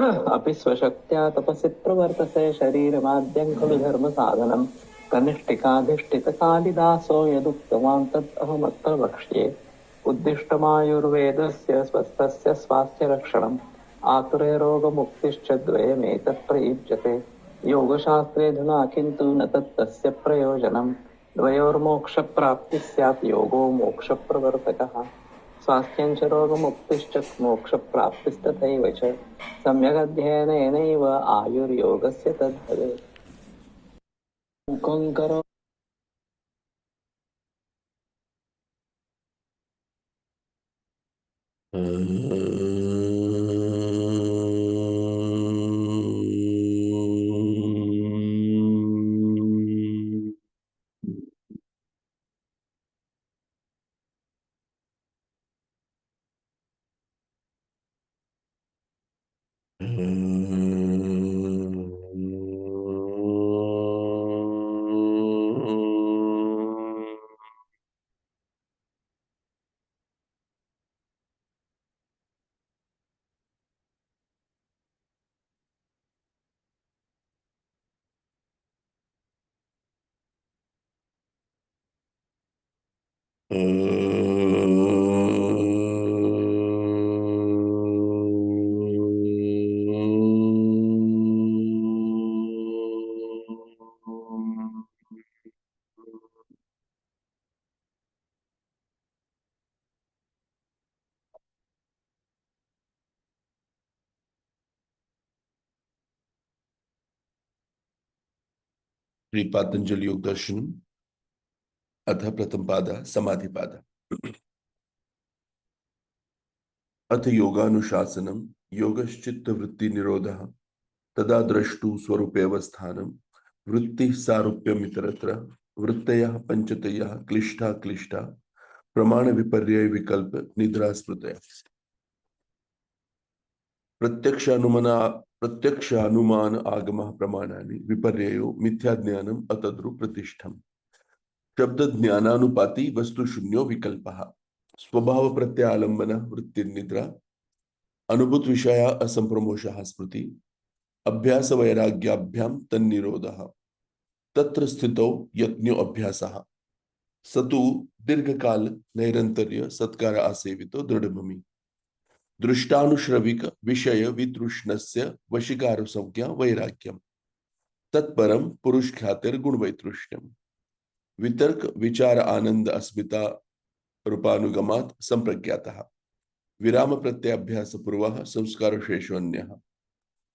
अपि स्वशक्त्या तपसि प्रवर्तसे शरीरमाद्यं खलु धर्मसाधनम् कनिष्ठिकाधिष्ठितकालिदासो यदुक्तवान् तत् अहमत्र वक्ष्ये उद्दिष्टमायुर्वेदस्य स्वस्थस्य स्वास्थ्यरक्षणम् आतुरे रोगमुक्तिश्च द्वयमेतत् प्रयुज्यते योगशास्त्रेऽधुना किन्तु न तत्तस्य प्रयोजनम् द्वयोर्मोक्षप्राप्तिः स्यात् योगो मोक्षप्रवर्तकः स्वास्थ्यं च रोगमुक्तिश्च मोक्षप्राप्तिस्तथैव च सम्यगध्ययनेनैव आयुर्योगस्य तद्भवेत् मूकं करो श्री पातंजलि योग दर्शन अथ प्रथम पाद समाधि पाद। अथ योगानुशासनम योगश्चित्त वृत्ति निरोधः तदा द्रष्टु स्वरूपेवस्थानम वृत्ति सारूप्यम इतरत्र वृत्तयः पंचतयः क्लिष्टा क्लिष्टा प्रमाण विपर्यय विकल्प निद्रा स्मृतय प्रत्यक्ष अनुमान आगम प्रमाणानि विपर्ययो मिथ्या ज्ञानम अतद्रु प्रतिष्ठम शब्द ज्ञानानुपाति वस्तु शून्यो विकल्पः स्वभाव प्रत्यालंबन वृत्ति निद्रा अनुभूत विषया असंप्रमोषः स्मृति अभ्यास वैराग्याभ्याम तन्निरोधः तत्र स्थितौ यज्ञो अभ्यासः सतु दीर्घकाल नैरंतर्य सत्कार आसेवितो दृढ़भूमि दृष्टानुश्रविक विषय वितृष्णस्य वशीकार संज्ञा वैराग्यम तत्परम पुरुष ख्यातिर गुण वैतृष्ण्यम वितर्क विचार आनंद अस्मिता रूपानुगमात् संप्रज्ञातः विराम प्रत्याभ्यास पूर्वः संस्कार शेषोन्यः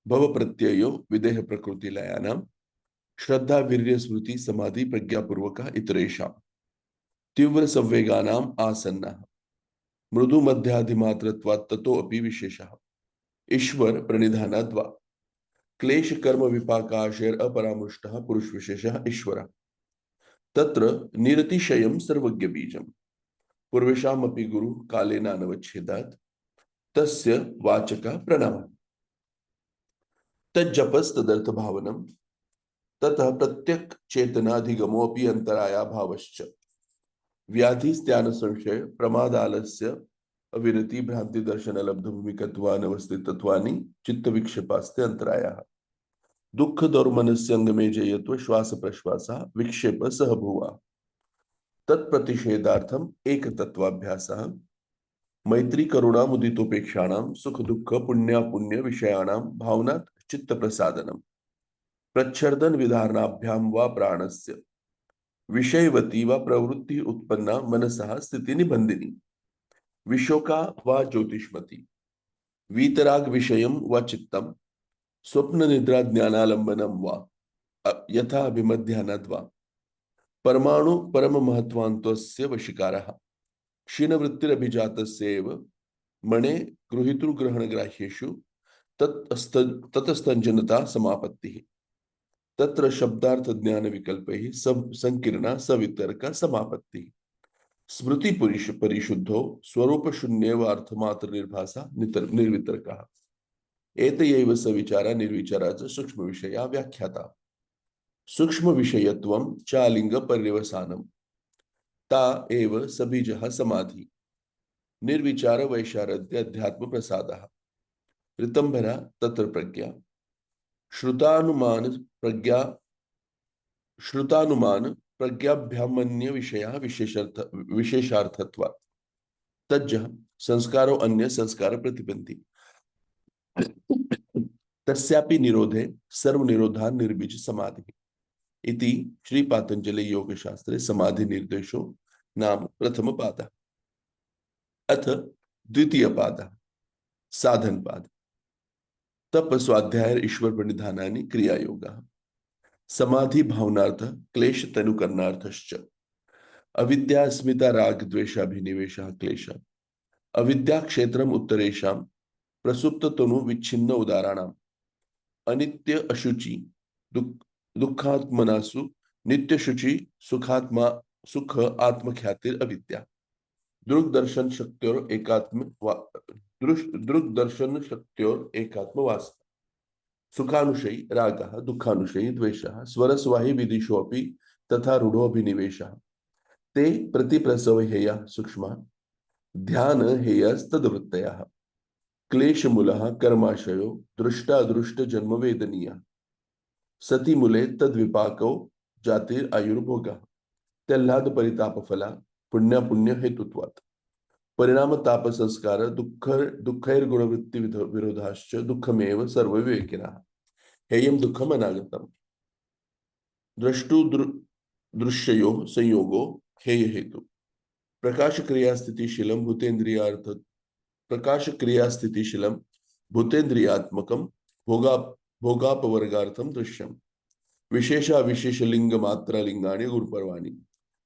भव प्रत्ययो विदेह प्रकृति लयानां श्रद्धा वीर्य स्मृति समाधि प्रज्ञापूर्वक इतरेषां तीव्र संवेगानाम् आसन्नः मृदु मध्याधिमात्रत्वात् ततो अपि विशेषः ईश्वर प्रणिधानाद्वा क्लेश कर्म विपाकाशेर अपरामुष्टः पुरुष विशेषः ईश्वरः तत्र निरतिशयं सर्वज्ञ बीजम् पूर्वेषामपि गुरु कालेन अनवच्छेदात् तस्य वाचकः प्रणवः तज्जपस्तदर्थ भावनम् ततः प्रत्यक चेतनाधिगमोऽपि अंतराया भावश्च व्याधिस्त्यान संशय प्रमादालस्य अविरति भ्रांति दर्शन लब्ध भूमिकत्वानवस्थितत्वानि चित्त विक्षेपास्ते अंतरायाः दुःख दौर्मनस्यंगमे जयत्व श्वास प्रश्वास विक्षेप सह भुवा तत्प्रतिषेधार्थम एक तत्वाभ्यासः मैत्री करुणा मुदितोपेक्षाणां सुख दुःख पुण्यापुण्य विषयाणां भावनात् चित्त प्रसादनम् प्रच्छर्दन विधारणाभ्याम वा प्राणस्य विषयवती व प्रवृत्ति उत्पन्ना मनसः स्थिति निबंधिनी विशोका व ज्योतिष्मती वीतराग विषयम व चित्तम स्वप्न निद्रा ज्ञानालंबनम व यथा अभिमध्यानाद् वा परमाणु परम महत्वान्तस्य वशिकारः क्षीण वृत्तिरभिजातस्यैव मणे गृहीतृग्रहण ग्राह्येषु ततस्तंजनता समापत्तिः तत्र शब्दार्थ ज्ञान विकल्पैः संकीर्णा सवितर्क समापत्ति स्मृति परिशुद्धो स्वरूप शून्येव अर्थमात्र निर्भासा निर्वितर्कः एतयैव सविचारा निर्विचारा च सूक्ष्म विषया व्याख्याता सूक्ष्म विषयत्वं चालिंग पर्यवसानम् ता एव सबीजः समाधि निर्विचार वैशारद्य अध्यात्म प्रसादः ऋतंभरा तत्र प्रज्ञा, श्रुतानुमान प्रज्ञा, श्रुतानुमान प्रज्ञाभ्यामन्य विषया विशेषार्थत्वात् तज्जः संस्कारो अन्य संस्कार प्रतिबंधी तस्यापि निरोधे सर्व निरोधा निर्बीज समाधि इति श्री पातंजलि योग शास्त्रे समाधि निर्देशो नाम प्रथम पाद। अथ द्वितीय पाद साधन पाद। तप स्वाध्याय ईश्वर प्रणिधानानि क्रिया योगः। समाधि भावनार्थ क्लेश तनुकरणार्थश्च। अविद्या अस्मिता राग द्वेषाभिनिवेशः क्लेश। अविद्या क्षेत्रम उत्तरेषां प्रसुप्त तनु विच्छिन्न उदाहरणाम अनित्य अशुचि दुःखात्मनासु नित्य शुचि सुखात्मा सुख आत्मख्यातिर अविद्या दृग दर्शन शक्त्योर एकात्म दृग दर्शन शक्त्योर एकात्म वास सुखानुशयी रागः दुःखानुशयी द्वेषः स्वरस्वाहि विदिशोऽपि तथा रूढ़ोऽभिनिवेशः ते प्रतिप्रसव हेयः सूक्ष्मः ध्यान हेयस्तद्वृत्तयः क्लेशमूलः कर्माशयो दृष्टादृष्ट जन्म वेदनीयः सती मूले तद्विपाको जातिर आयुर्भोगः तेल्लाद परिताप फला पुण्य पुण्य हेतुत्वात् परिणाम ताप संस्कार दुःखैर्गुणवृत्ति विरोधाश्च दुःखमेव सर्वविवेकिनः हेयं दुःखम अनागतम् द्रष्टु दृश्यो संयोगो हेय हेतु प्रकाश क्रिया स्थितिशीलम भूतेन्द्रियार्थ प्रकाश क्रिया स्थितिशीलम भूतेन्द्रियात्मकम भोगा भोगापवर्गार्थम दृश्यम विशेष अविशेष लिंग मात्रा लिंगाणि गुरुपर्वाणि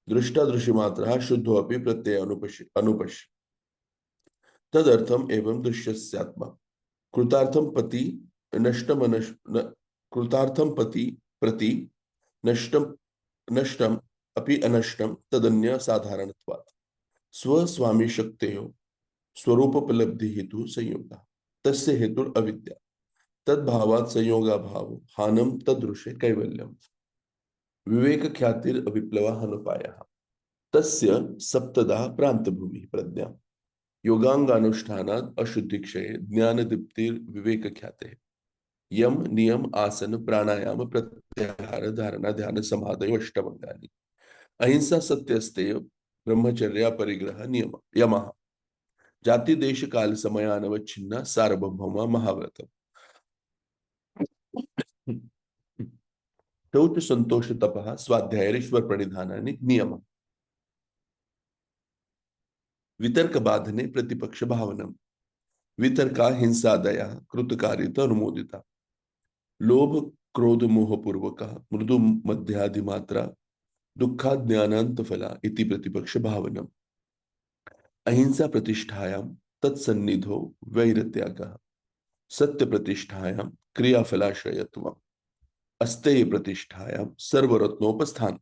दृष्टा दृश्य मात्रा शुद्धोऽपि प्रत्यय अनुपश्य तदर्थम एवं दृश्यस्यात्मा कृतार्थम पति नष्टम कृतार्थम पति प्रति नष्टम नष्टम अपि अनष्टम तदन्य साधारणत्वात् स्वस्वामी शक्तेयो स्वरूपोपलब्धि हेतु संयोग तस्य हेतु अविद्या तद्भावात् संयोगा भाव हानम तदृशे कैवल्यम विवेक ख्यातिर अविप्लव हनुपायः तस्य सप्तदा प्रांत भूमि प्रज्ञा योगांगानुष्ठानात् अशुद्धि क्षये ज्ञान दीप्तिर विवेक ख्याते यम नियम आसन प्राणायाम प्रत्याहार धारणा ध्यान समाधि अष्टभंगानि अहिंसा सत्यस्तेय ब्रह्मचर्या परिग्रह नियम यमः जाति देश काल समयानवच्छिन्ना सार्वभौमा महाव्रत शौच संतोष तपः स्वाध्याय ईश्वर प्रणिधानानि नियम वितर्क बाधने प्रतिपक्ष भावनम वितर्का हिंसादया कृतकारित अनुमोदिता लोभ क्रोध मोह पूर्वक मृदु मध्यादिमात्रा दुखा ज्ञानांत फला इति प्रतिपक्ष भावनम अहिंसा प्रतिष्ठायां तत्सन्निधो वैरत्यागः सत्य प्रतिष्ठायां क्रियाफलाश्रयत्वम् अस्तेय प्रतिष्ठायां सर्वरत्नोपस्थान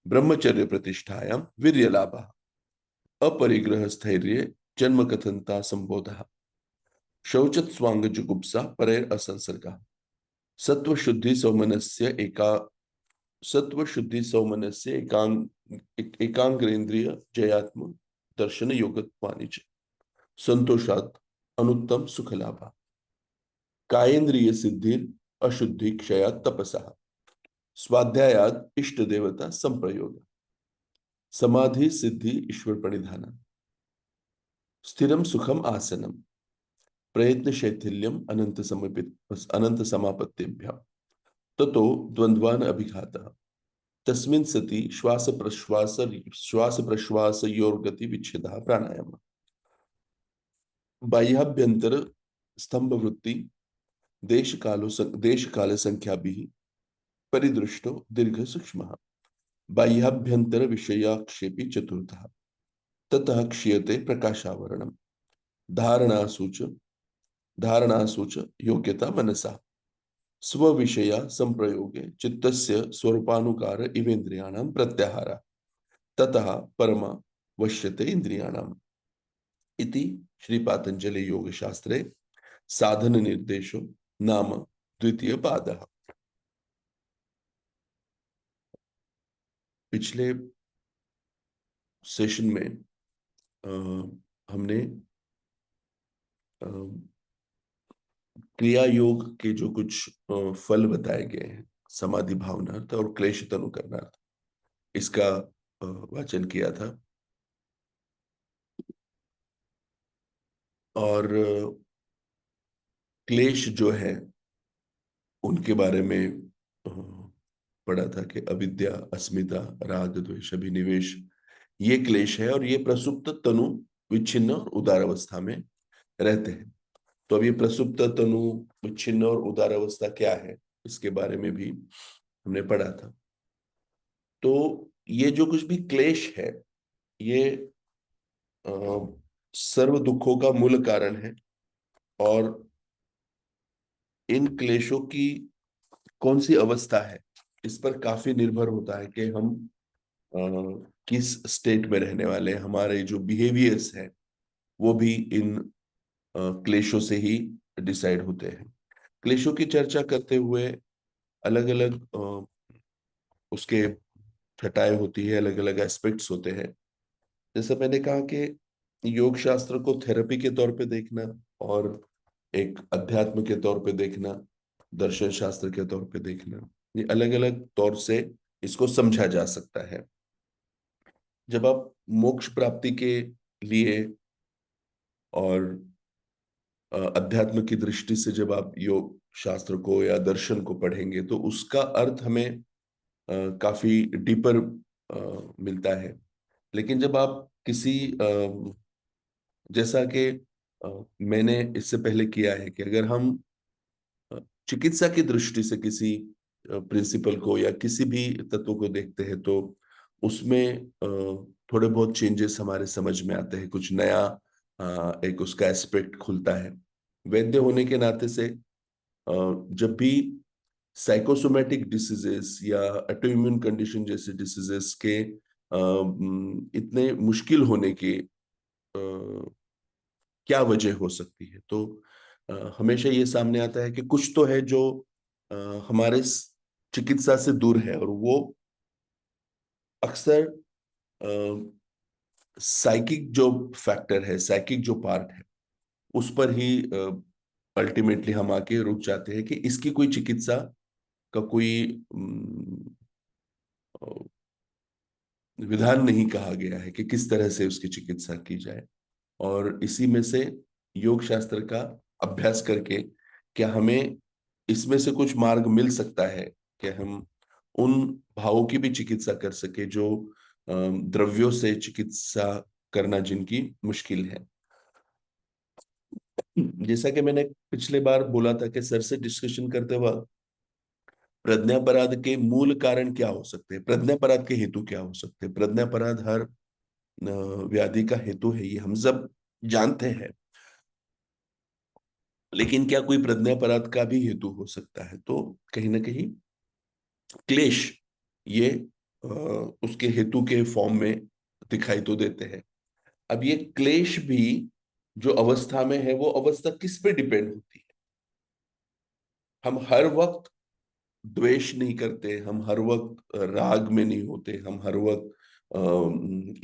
ब्रह्मचर्य प्रतिष्ठायां वीर्यलाभः अपरिग्रह स्थैर्य जन्म कथनता संबोधः शौचत स्वांग जुगुप्सा परेर असंसर्गः सत्व शुद्धि सौमनस्य एकांग्रेन्द्रिय जयात्म दर्शन योगत्वानि च संतोषात् अनुत्तम सुख लाभः कायेन्द्रिय सिद्धिर अशुद्धि क्षयात् तपसः स्वाध्यायात् इष्ट देवता संप्रयोग समाधि सिद्धि ईश्वर प्रणिधान स्थिरम सुखम आसनम प्रयत्न शैथिल्यम अनंत समापत्तिभ्य ततो द्वंद्वान अभिघातः तस्मिन् सति श्वास प्रश्वास योर्गति विच्छेदः प्राणायाम बाह्याभ्यंतर स्तंभ वृत्ति देश काल संख्या परिदृष्टो दीर्घ सूक्ष्म बाह्याभ्यंतर विषयाक्षेपी चतुर्थः ततः क्षीयते प्रकाशावरणम धारणासूच धारणासूच योग्यता मनसा स्वविषया संप्रयोगे चित्तस्य स्वरूपानुकार इवेन्द्रियाणां प्रत्याहार ततः परमा वश्यते इंद्रियाणाम् इति श्री पातंजलि योग शास्त्रे साधन निर्देशो नाम द्वितीय पादः। पिछले सेशन में हमने क्रिया योग के जो कुछ फल बताए गए हैं, समाधि भावनार्थ और क्लेश तनु करनार्थ, इसका वाचन किया था। और क्लेश जो है उनके बारे में पढ़ा था कि अविद्या, अस्मिता, राग, द्वेष, अभिनिवेश, ये क्लेश है और ये प्रसुप्त तनु विच्छिन्न और उदार अवस्था में रहते हैं। तो अब ये प्रसुप्त तनु विच्छिन्न और उदार अवस्था क्या है, इसके बारे में भी हमने पढ़ा था। तो ये जो कुछ भी क्लेश है, ये अ, सर्व दुखों का मूल कारण है। और इन क्लेशों की कौन सी अवस्था है, इस पर काफी निर्भर होता है कि हम अ, किस स्टेट में रहने वाले हैं। हमारे जो बिहेवियर्स हैं वो भी इन क्लेशों से ही डिसाइड होते हैं। क्लेशों की चर्चा करते हुए अलग अलग उसके छटाएं होती है, अलग अलग एस्पेक्ट्स होते हैं। जैसे मैंने कहा कि योग शास्त्र को थेरेपी के तौर पे देखना और एक अध्यात्म के तौर पे देखना, दर्शन शास्त्र के तौर पे देखना, ये अलग अलग तौर से इसको समझा जा सकता है। जब आप मोक्ष प्राप्ति के लिए और अध्यात्म की दृष्टि से जब आप योग शास्त्र को या दर्शन को पढ़ेंगे तो उसका अर्थ हमें काफी डीपर मिलता है। लेकिन जब आप किसी जैसा कि मैंने इससे पहले किया है कि अगर हम अ, चिकित्सा की दृष्टि से किसी प्रिंसिपल को या किसी भी तत्व को देखते हैं तो उसमें थोड़े बहुत चेंजेस हमारे समझ में आते हैं, कुछ नया एक उसका एस्पेक्ट खुलता है। वैद्य होने के नाते से जब भी साइकोसोमेटिक डिसीजेस या ऑटोइम्यून कंडीशन जैसे डिसीजेस के इतने मुश्किल होने के क्या वजह हो सकती है, तो हमेशा ये सामने आता है कि कुछ तो है जो अ, हमारे चिकित्सा से दूर है, और वो अक्सर साइकिक जो फैक्टर है, साइकिक जो पार्ट है, उस पर ही अल्टीमेटली हम आके रुक जाते हैं कि इसकी कोई चिकित्सा का कोई विधान नहीं कहा गया है कि किस तरह से उसकी चिकित्सा की जाए। और इसी में से योग शास्त्र का अभ्यास करके क्या हमें इसमें से कुछ मार्ग मिल सकता है कि हम उन भावों की भी चिकित्सा कर सके जो द्रव्यों से चिकित्सा करना जिनकी मुश्किल है। जैसा कि मैंने पिछले बार बोला था कि सर से डिस्कशन करते वक्त प्रज्ञापराध के मूल कारण क्या हो सकते हैं, प्रज्ञापराध के हेतु क्या हो सकते हैं। प्रज्ञापराध हर व्याधि का हेतु है, ये हम सब जानते हैं। लेकिन क्या कोई प्रज्ञापराध का भी हेतु हो सकता है, तो कहीं ना कहीं क्लेश ये उसके हेतु के फॉर्म में दिखाई तो देते हैं। अब ये क्लेश भी जो अवस्था में है वो अवस्था किस पे डिपेंड होती है। हम हर वक्त द्वेष नहीं करते, हम हर वक्त राग में नहीं होते, हम हर वक्त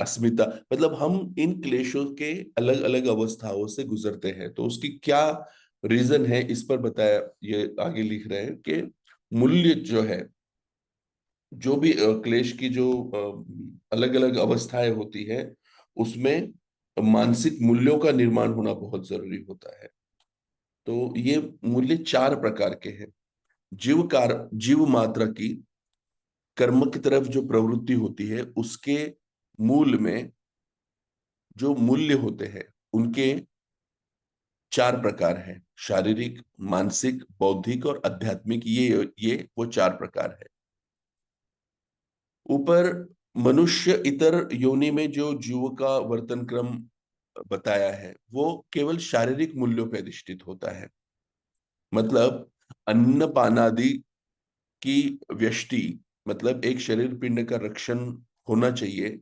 अस्मिता, मतलब हम इन क्लेशों के अलग अलग अवस्थाओं से गुजरते हैं। तो उसकी क्या रीजन है, इस पर बताया, ये आगे लिख रहे हैं कि मूल्य जो है, जो भी क्लेश की जो अलग अलग अवस्थाएं होती है, उसमें मानसिक मूल्यों का निर्माण होना बहुत जरूरी होता है। तो ये मूल्य चार प्रकार के हैं। जीव मात्रा की कर्म की तरफ जो प्रवृत्ति होती है, उसके मूल में जो मूल्य होते हैं उनके चार प्रकार हैं: शारीरिक, मानसिक, बौद्धिक और आध्यात्मिक। ये वो चार प्रकार है। ऊपर मनुष्य इतर योनि में जो जीव का वर्तन क्रम बताया है वो केवल शारीरिक मूल्यों पर अधिष्ठित होता है। मतलब अन्न पानादि की व्यष्टि, मतलब एक शरीर पिंड का रक्षण होना चाहिए,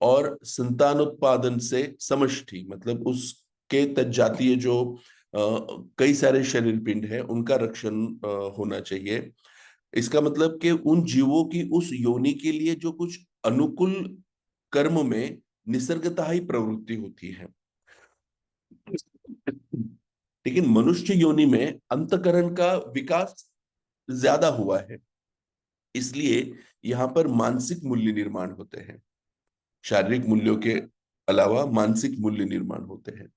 और संतानोत्पादन से समष्टि, मतलब उसके तज्जातीय जो कई सारे शरीर पिंड है उनका रक्षण होना चाहिए। इसका मतलब कि उन जीवों की उस योनि के लिए जो कुछ अनुकूल कर्म में निसर्गतः ही प्रवृत्ति होती है। लेकिन मनुष्य योनि में अंतकरण का विकास ज्यादा हुआ है, इसलिए यहां पर मानसिक मूल्य निर्माण होते हैं। शारीरिक मूल्यों के अलावा मानसिक मूल्य निर्माण होते हैं।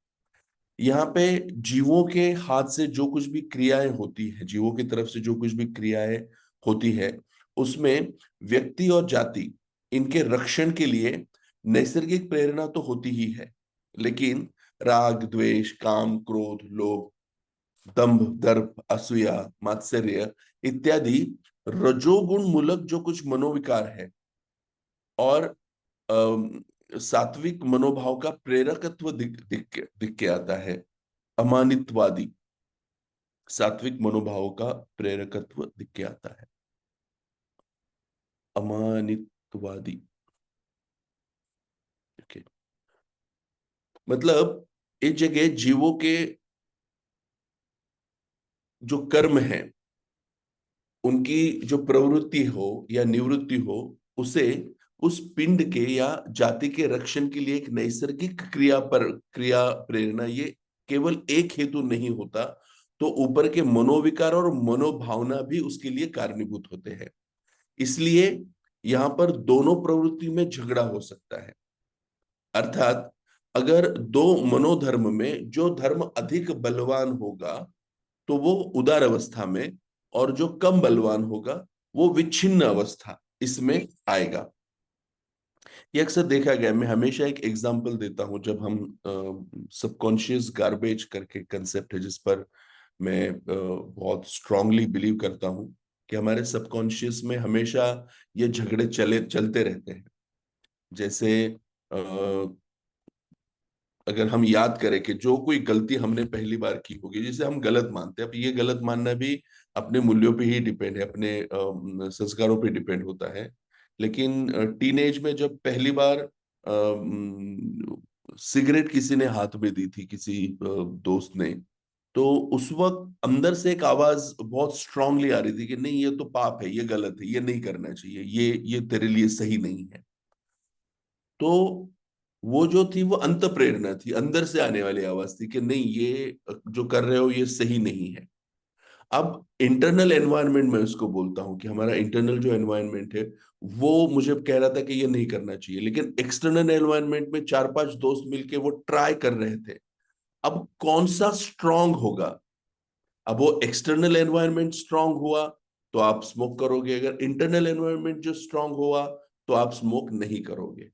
यहाँ पे जीवों के हाथ से जो कुछ भी क्रियाएं होती है, जीवों की तरफ से जो कुछ भी क्रियाएं होती है, उसमें व्यक्ति और जाति इनके रक्षण के लिए नैसर्गिक प्रेरणा तो होती ही है, लेकिन राग, द्वेष, काम, क्रोध, लोभ, दंभ, दर्प, असूया, मात्सर्य इत्यादि रजोगुण मूलक जो कुछ मनोविकार है, और सात्विक मनोभाव का प्रेरकत्व दिख के आता है। अमानित्वादी, सात्विक मनोभाव का प्रेरकत्व दिख के आता है। अमानित्वादी, ओके, मतलब इस जगह जीवों के जो कर्म है, उनकी जो प्रवृत्ति हो या निवृत्ति हो, उसे उस पिंड के या जाति के रक्षण के लिए एक नैसर्गिक क्रिया प्रेरणा, ये केवल एक हेतु नहीं होता, तो ऊपर के मनोविकार और मनोभावना भी उसके लिए कारणीभूत होते हैं। इसलिए यहां पर दोनों प्रवृत्ति में झगड़ा हो सकता है। अर्थात अगर दो मनोधर्म में जो धर्म अधिक बलवान होगा तो वो उदार अवस्था में, और जो कम बलवान होगा वो विच्छिन्न अवस्था इसमें आएगा। ये अक्सर देखा गया, मैं हमेशा एक एग्जांपल देता हूं, जब हम सबकॉन्शियस गार्बेज करके कंसेप्ट है जिस पर मैं बहुत स्ट्रांगली बिलीव करता हूं कि हमारे सबकॉन्शियस में हमेशा ये झगड़े चलते रहते हैं। जैसे अगर हम याद करें कि जो कोई गलती हमने पहली बार की होगी, जिसे हम गलत मानते हैं, अब ये गलत मानना भी अपने मूल्यों पे ही डिपेंड है, अपने संस्कारों पे डिपेंड होता है। लेकिन टीनेज में जब पहली बार सिगरेट किसी ने हाथ में दी थी, किसी दोस्त ने, तो उस वक्त अंदर से एक आवाज बहुत स्ट्रांगली आ रही थी कि नहीं, ये तो पाप है, ये गलत है, ये नहीं करना चाहिए, ये तेरे लिए सही नहीं है। तो वो जो थी वो अंत प्रेरणा थी, अंदर से आने वाली आवाज थी कि नहीं, ये जो कर रहे हो ये सही नहीं है। अब इंटरनल एनवायरनमेंट में उसको बोलता हूं कि हमारा इंटरनल जो एनवायरनमेंट है वो मुझे कह रहा था कि ये नहीं करना चाहिए, लेकिन एक्सटर्नल एनवायरनमेंट में चार पांच दोस्त मिलके वो ट्राई कर रहे थे। अब कौन सा स्ट्रांग होगा? अब वो एक्सटर्नल एनवायरनमेंट स्ट्रांग हुआ तो आप स्मोक करोगे, अगर इंटरनल एनवायरनमेंट जो स्ट्रांग हुआ तो आप स्मोक नहीं करोगे।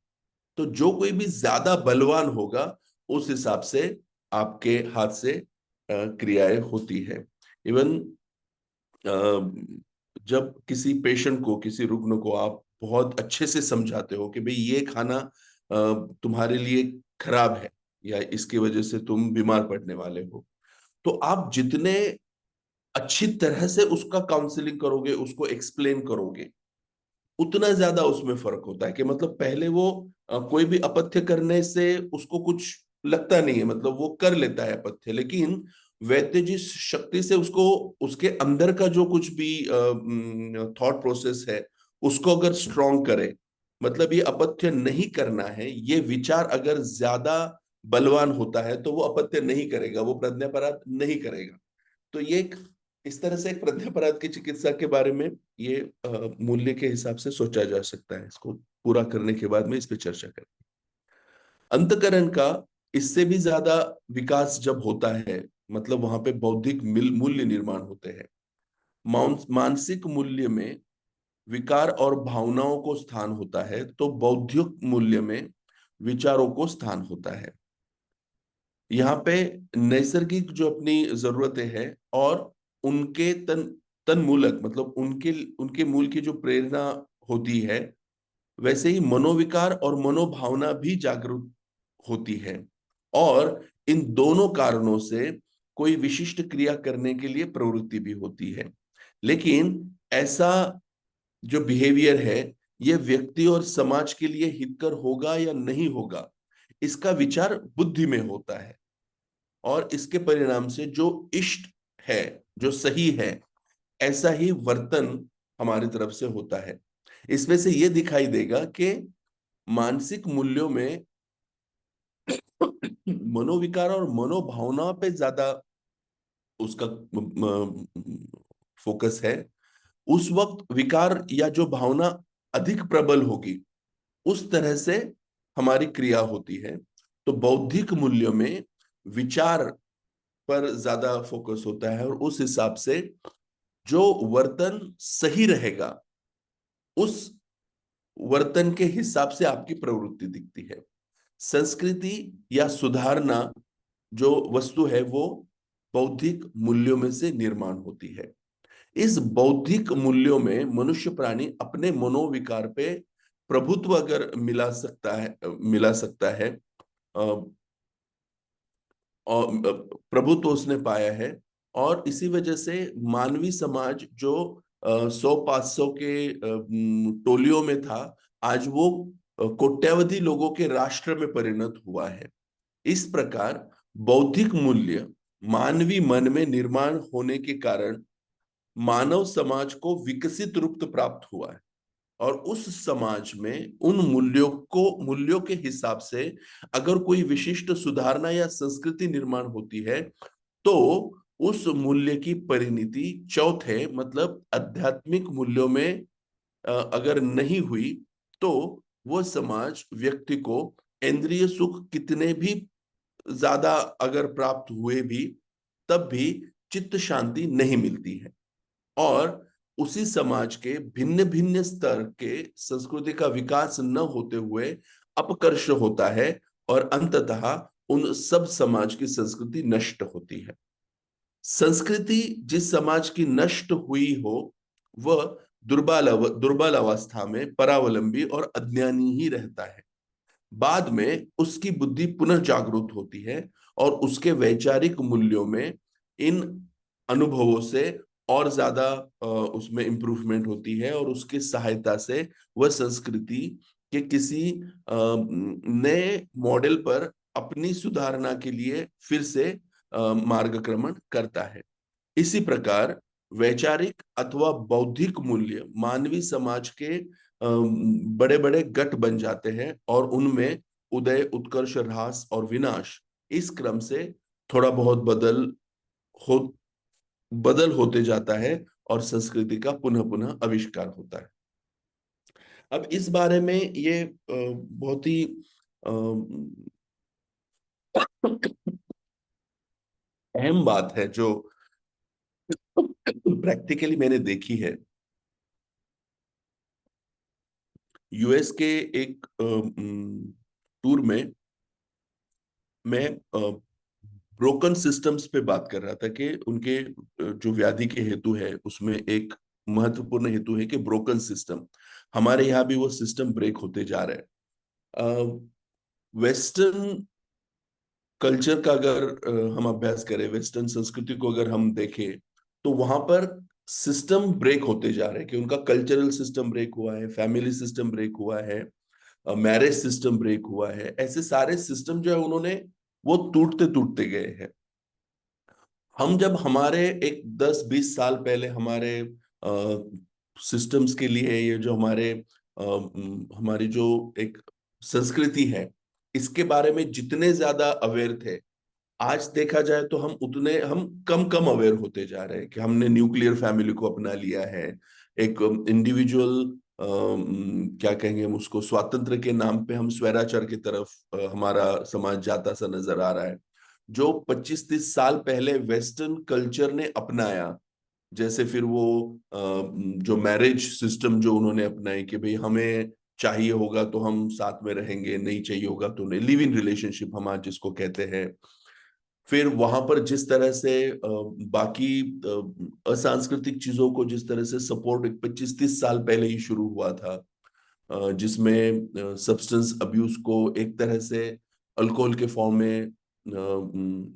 तो जो कोई भी ज्यादा बलवान होगा उस हिसाब से आपके हाथ से क्रियाएं होती है। इवन जब किसी पेशेंट को, किसी रुग्ण को आप बहुत अच्छे से समझाते हो कि भाई ये खाना तुम्हारे लिए खराब है या इसकी वजह से तुम बीमार पड़ने वाले हो, तो आप जितने अच्छी तरह से उसका काउंसलिंग करोगे, उसको एक्सप्लेन करोगे, उतना ज्यादा उसमें फर्क होता है। कि मतलब पहले वो कोई भी अपथ्य करने से उसको कुछ लगता नहीं है, मतलब वो कर लेता है अपथ्य, लेकिन वैद्य जिस शक्ति से उसको, उसके अंदर का जो कुछ भी थॉट प्रोसेस है उसको अगर स्ट्रॉन्ग करे, मतलब ये अपथ्य नहीं करना है, ये विचार अगर ज्यादा बलवान होता है तो वो अपथ्य नहीं करेगा, वो प्रज्ञापराध नहीं करेगा। तो ये एक, इस तरह से एक प्रज्ञापराध की चिकित्सा के बारे में ये मूल्य के हिसाब से सोचा जा सकता है। इसको पूरा करने के बाद में इस पे चर्चा करें। अंतकरण का इससे भी ज्यादा विकास जब होता है, मतलब वहां पे बौद्धिक मूल्य निर्माण होते हैं। मानसिक मूल्य में विकार और भावनाओं को स्थान होता है, तो बौद्धिक मूल्य में विचारों को स्थान होता है। यहाँ पे नैसर्गिक जो अपनी जरूरतें हैं और उनके तन मूलक, मतलब उनके उनके मूल की जो प्रेरणा होती है, वैसे ही मनोविकार और मनोभावना भी जागरूक होती है। और इन दोनों कारणों से कोई विशिष्ट क्रिया करने के लिए प्रवृत्ति भी होती है। लेकिन ऐसा जो बिहेवियर है, यह व्यक्ति और समाज के लिए हितकर होगा या नहीं होगा, इसका विचार बुद्धि में होता है। और इसके परिणाम से जो इष्ट है, जो सही है, ऐसा ही वर्तन हमारी तरफ से होता है। इसमें से यह दिखाई देगा कि मानसिक मूल्यों में मनोविकार और मनोभावना पे ज्यादा उसका फोकस है, उस वक्त विकार या जो भावना अधिक प्रबल होगी उस तरह से हमारी क्रिया होती है। तो बौद्धिक मूल्यों में विचार पर ज्यादा फोकस होता है और उस हिसाब से जो वर्तन सही रहेगा उस वर्तन के हिसाब से आपकी प्रवृत्ति दिखती है। संस्कृति या सुधारना जो वस्तु है वो बौद्धिक मूल्यों में से निर्माण होती है। इस बौद्धिक मूल्यों में मनुष्य प्राणी अपने मनोविकार पे प्रभुत्व अगर मिला सकता है और प्रभुत्व उसने पाया है। और इसी वजह से मानवी समाज जो 100-500 के टोलियों में था, आज वो कोट्यावधि लोगों के राष्ट्र में परिणत हुआ है। इस प्रकार बौद्धिक मूल्य मानवी मन में निर्माण होने के कारण मानव समाज को विकसित रूप प्राप्त हुआ है। और उस समाज में उन मूल्यों के हिसाब से अगर कोई विशिष्ट सुधारना या संस्कृति निर्माण होती है तो उस मूल्य की परिणति चौथे मतलब आध्यात्मिक मूल्यों में अगर नहीं हुई तो वह समाज व्यक्ति को इंद्रिय सुख कितने भी ज्यादा अगर प्राप्त हुए भी तब भी चित्त शांति नहीं मिलती है। और उसी समाज के भिन्न भिन्न स्तर के संस्कृति का विकास न होते हुए अपकर्ष होता है और अंततः उन सब समाज की संस्कृति नष्ट होती है। संस्कृति जिस समाज की नष्ट हुई हो वह दुर्बल अवस्था में परावलंबी और अज्ञानी ही रहता है। बाद में उसकी बुद्धि पुनः जागृत होती है और उसके वैचारिक मूल्यों में इन अनुभवों से और ज्यादा उसमें इंप्रूवमेंट होती है और उसकी सहायता से वह संस्कृति के किसी नए मॉडल पर अपनी सुधारना के लिए फिर से मार्गक्रमण करता है। इसी प्रकार वैचारिक अथवा बौद्धिक मूल्य मानवीय समाज के बड़े बड़े गठ बन जाते हैं और उनमें उदय उत्कर्ष ह्रास और विनाश इस क्रम से थोड़ा बहुत हो बदल होते जाता है और संस्कृति का पुनः पुनः आविष्कार होता है। अब इस बारे में ये बहुत ही अहम बात है जो प्रैक्टिकली मैंने देखी है। यूएस के एक टूर में मैं ब्रोकन सिस्टम्स पे बात कर रहा था कि उनके जो व्याधि के हेतु है उसमें एक महत्वपूर्ण हेतु है कि ब्रोकन सिस्टम। हमारे यहाँ भी वो सिस्टम ब्रेक होते जा रहे हैं। वेस्टर्न कल्चर का अगर हम अभ्यास करें, वेस्टर्न संस्कृति को अगर हम देखें तो वहां पर सिस्टम ब्रेक होते जा रहे हैं कि उनका कल्चरल सिस्टम ब्रेक हुआ है, फैमिली सिस्टम ब्रेक हुआ है, मैरिज सिस्टम ब्रेक हुआ है। ऐसे सारे सिस्टम जो है उन्होंने वो टूटते टूटते गए हैं। हम जब हमारे एक 10-20 साल पहले हमारे सिस्टम्स के लिए ये जो हमारी जो एक संस्कृति है इसके बारे में जितने ज्यादा अवेयर थे, आज देखा जाए तो हम कम कम अवेयर होते जा रहे हैं कि हमने न्यूक्लियर फैमिली को अपना लिया है। एक इंडिविजुअल क्या कहेंगे हम उसको, स्वातंत्र के नाम पे हम स्वैराचार की तरफ हमारा समाज जाता सा नजर आ रहा है। जो 25-30 साल पहले वेस्टर्न कल्चर ने अपनाया, जैसे फिर वो जो मैरिज सिस्टम जो उन्होंने अपनाई कि भाई हमें चाहिए होगा तो हम साथ में रहेंगे, नहीं चाहिए होगा तो नहीं, लिव इन रिलेशनशिप हम आज जिसको कहते हैं। फिर वहां पर जिस तरह से बाकी असांस्कृतिक चीजों को जिस तरह से सपोर्ट 25-30 साल पहले ही शुरू हुआ था, जिसमें सब्सटेंस अब्यूज को एक तरह से अल्कोहल के फॉर्म में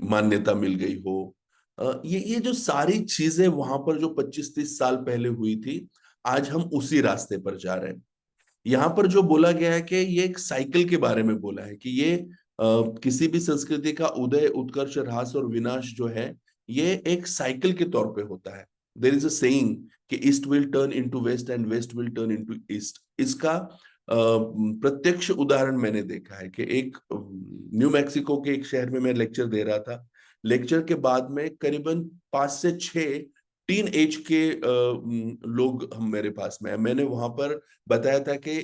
मान्यता मिल गई हो। ये जो सारी चीजें वहां पर जो 25-30 साल पहले हुई थी, आज हम उसी रास्ते पर जा रहे हैं। यहाँ पर जो बोला गया है कि ये एक साइकिल के बारे में बोला है कि ये किसी भी संस्कृति का उदय उत्कर्ष ह्रास और विनाश जो है ये एक साइकिल के तौर पे होता है। देयर इज अ सेइंग कि east will turn into west and west will turn into east. इसका प्रत्यक्ष उदाहरण मैंने देखा है कि एक न्यू मैक्सिको के एक शहर में मैं लेक्चर दे रहा था। लेक्चर के बाद में करीबन 5 से 6 टीन एज के लोग हम मेरे पास में है। मैंने वहां पर बताया था कि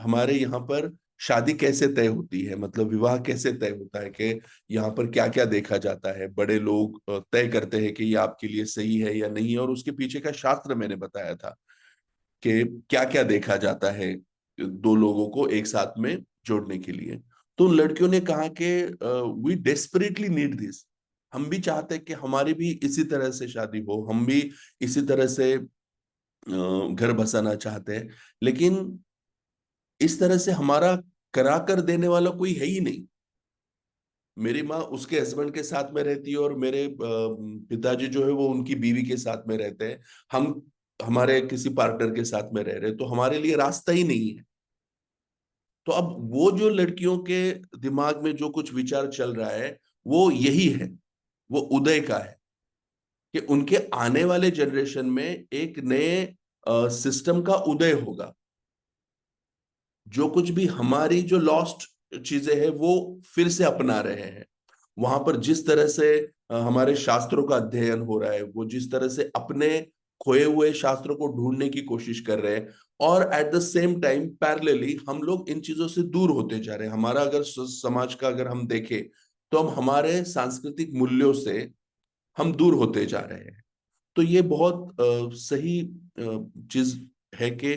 हमारे यहाँ पर शादी कैसे तय होती है, मतलब विवाह कैसे तय होता है, कि यहाँ पर क्या क्या देखा जाता है, बड़े लोग तय करते हैं कि ये आपके लिए सही है या नहीं, और उसके पीछे का शास्त्र मैंने बताया था कि क्या क्या देखा जाता है दो लोगों को एक साथ में जोड़ने के लिए। तो उन लड़कियों ने कहा कि वी डेस्परेटली नीड दिस, हम भी चाहते हैं कि हमारी भी इसी तरह से शादी हो, हम भी इसी तरह से घर बसाना चाहते हैं, लेकिन इस तरह से हमारा करा कर देने वाला कोई है ही नहीं। मेरी माँ उसके हस्बैंड के साथ में रहती है और मेरे पिताजी जो है वो उनकी बीवी के साथ में रहते हैं, हम हमारे किसी पार्टनर के साथ में रह रहे हैं, तो हमारे लिए रास्ता ही नहीं है। तो अब वो जो लड़कियों के दिमाग में जो कुछ विचार चल रहा है वो यही है, वो उदय का है, कि उनके आने वाले जनरेशन में एक नए सिस्टम का उदय होगा। जो कुछ भी हमारी जो लॉस्ट चीजें हैं वो फिर से अपना रहे हैं। वहां पर जिस तरह से हमारे शास्त्रों का अध्ययन हो रहा है, वो जिस तरह से अपने खोए हुए शास्त्रों को ढूंढने की कोशिश कर रहे हैं, और at the same time parallelly हम लोग इन चीजों से दूर होते जा रहे हैं। हमारा अगर समाज का अगर हम देखें तो हम हमारे सांस्कृतिक मूल्यों से हम दूर होते जा रहे हैं। तो ये बहुत सही चीज है कि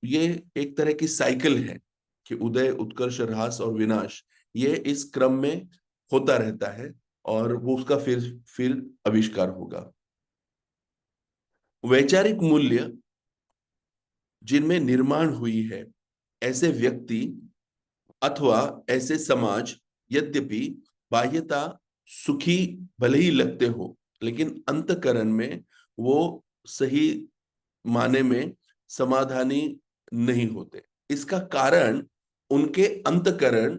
ये एक तरह की साइकिल है कि उदय, उत्कर्ष, ह्रास और विनाश, ये इस क्रम में होता रहता है, और वो उसका फिर आविष्कार होगा। वैचारिक मूल्य जिनमें निर्माण हुई है, ऐसे व्यक्ति अथवा ऐसे समाज, यद्यपि बाह्यता सुखी भले ही लगते हो, लेकिन अंतकरण में वो सही माने में समाधानी नहीं होते। इसका कारण उनके अंतकरण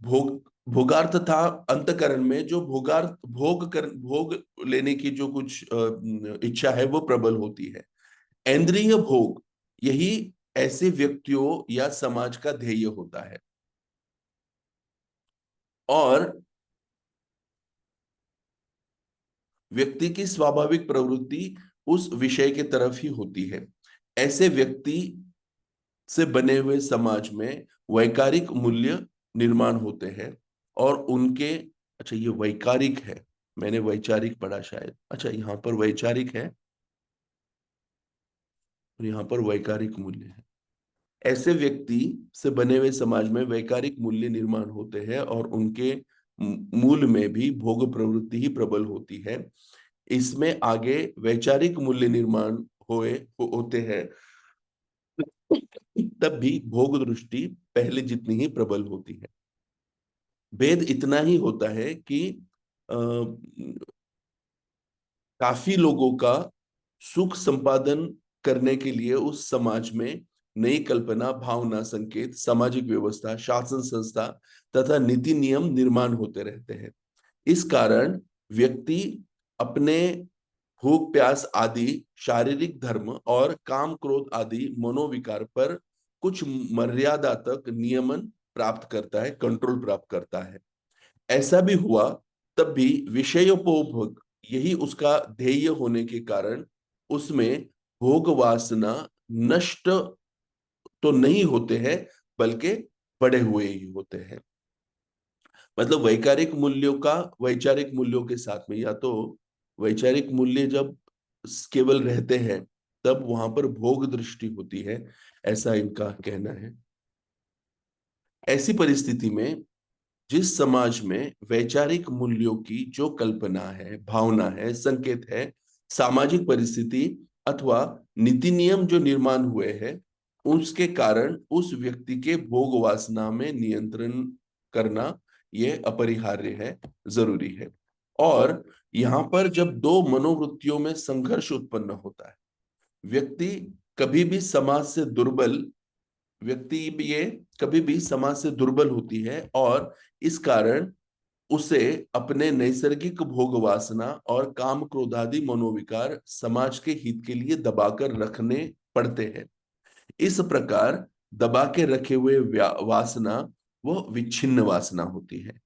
भोग भोगार्थ था। अंतकरण में जो भोग लेने की जो कुछ इच्छा है वो प्रबल होती है। इंद्रिय भोग यही ऐसे व्यक्तियों या समाज का ध्येय होता है, और व्यक्ति की स्वाभाविक प्रवृत्ति उस विषय की तरफ ही होती है। ऐसे व्यक्ति से बने हुए समाज में वैकारिक मूल्य निर्माण होते हैं, और उनके, अच्छा ये वैकारिक है, मैंने वैचारिक पढ़ा शायद, अच्छा यहाँ पर वैचारिक है और यहाँ पर वैकारिक मूल्य है। ऐसे व्यक्ति से बने हुए समाज में वैकारिक मूल्य निर्माण होते हैं, और उनके मूल में भी भोग प्रवृत्ति ही प्रबल होती है। इसमें आगे वैचारिक मूल्य निर्माण होते हैं, तब भी भोग दृष्टि पहले जितनी ही प्रबल होती है। भेद इतना ही होता है कि अ, काफी लोगों का सुख संपादन करने के लिए उस समाज में नई कल्पना, भावना, संकेत, सामाजिक व्यवस्था, शासन संस्था तथा नीति नियम निर्माण होते रहते हैं। इस कारण व्यक्ति अपने भूख प्यास आदि शारीरिक धर्म और काम क्रोध आदि मनोविकार पर कुछ मर्यादा तक नियमन प्राप्त करता है, कंट्रोल प्राप्त करता है। ऐसा भी हुआ तब भी विषयोपभोग यही उसका ध्येय होने के कारण उसमें भोग वासना नष्ट तो नहीं होते हैं, बल्कि बढ़े हुए ही होते हैं। मतलब वैचारिक मूल्यों के साथ में, या तो वैचारिक मूल्य जब केवल रहते हैं तब वहां पर भोग दृष्टि होती है, ऐसा इनका कहना है। ऐसी परिस्थिति में जिस समाज में वैचारिक मूल्यों की जो कल्पना है, भावना है, संकेत है, सामाजिक परिस्थिति अथवा नीति नियम जो निर्माण हुए हैं, उसके कारण उस व्यक्ति के भोग वासना में नियंत्रण करना यह अपरिहार्य है, जरूरी है। और यहाँ पर जब दो मनोवृत्तियों में संघर्ष उत्पन्न होता है, व्यक्ति कभी भी समाज से दुर्बल व्यक्ति भी ये कभी भी समाज से दुर्बल होती है, और इस कारण उसे अपने नैसर्गिक भोग वासना और काम क्रोधादि मनोविकार समाज के हित के लिए दबाकर रखने पड़ते हैं। इस प्रकार दबा के रखे हुए वासना वो विच्छिन्न वासना होती है,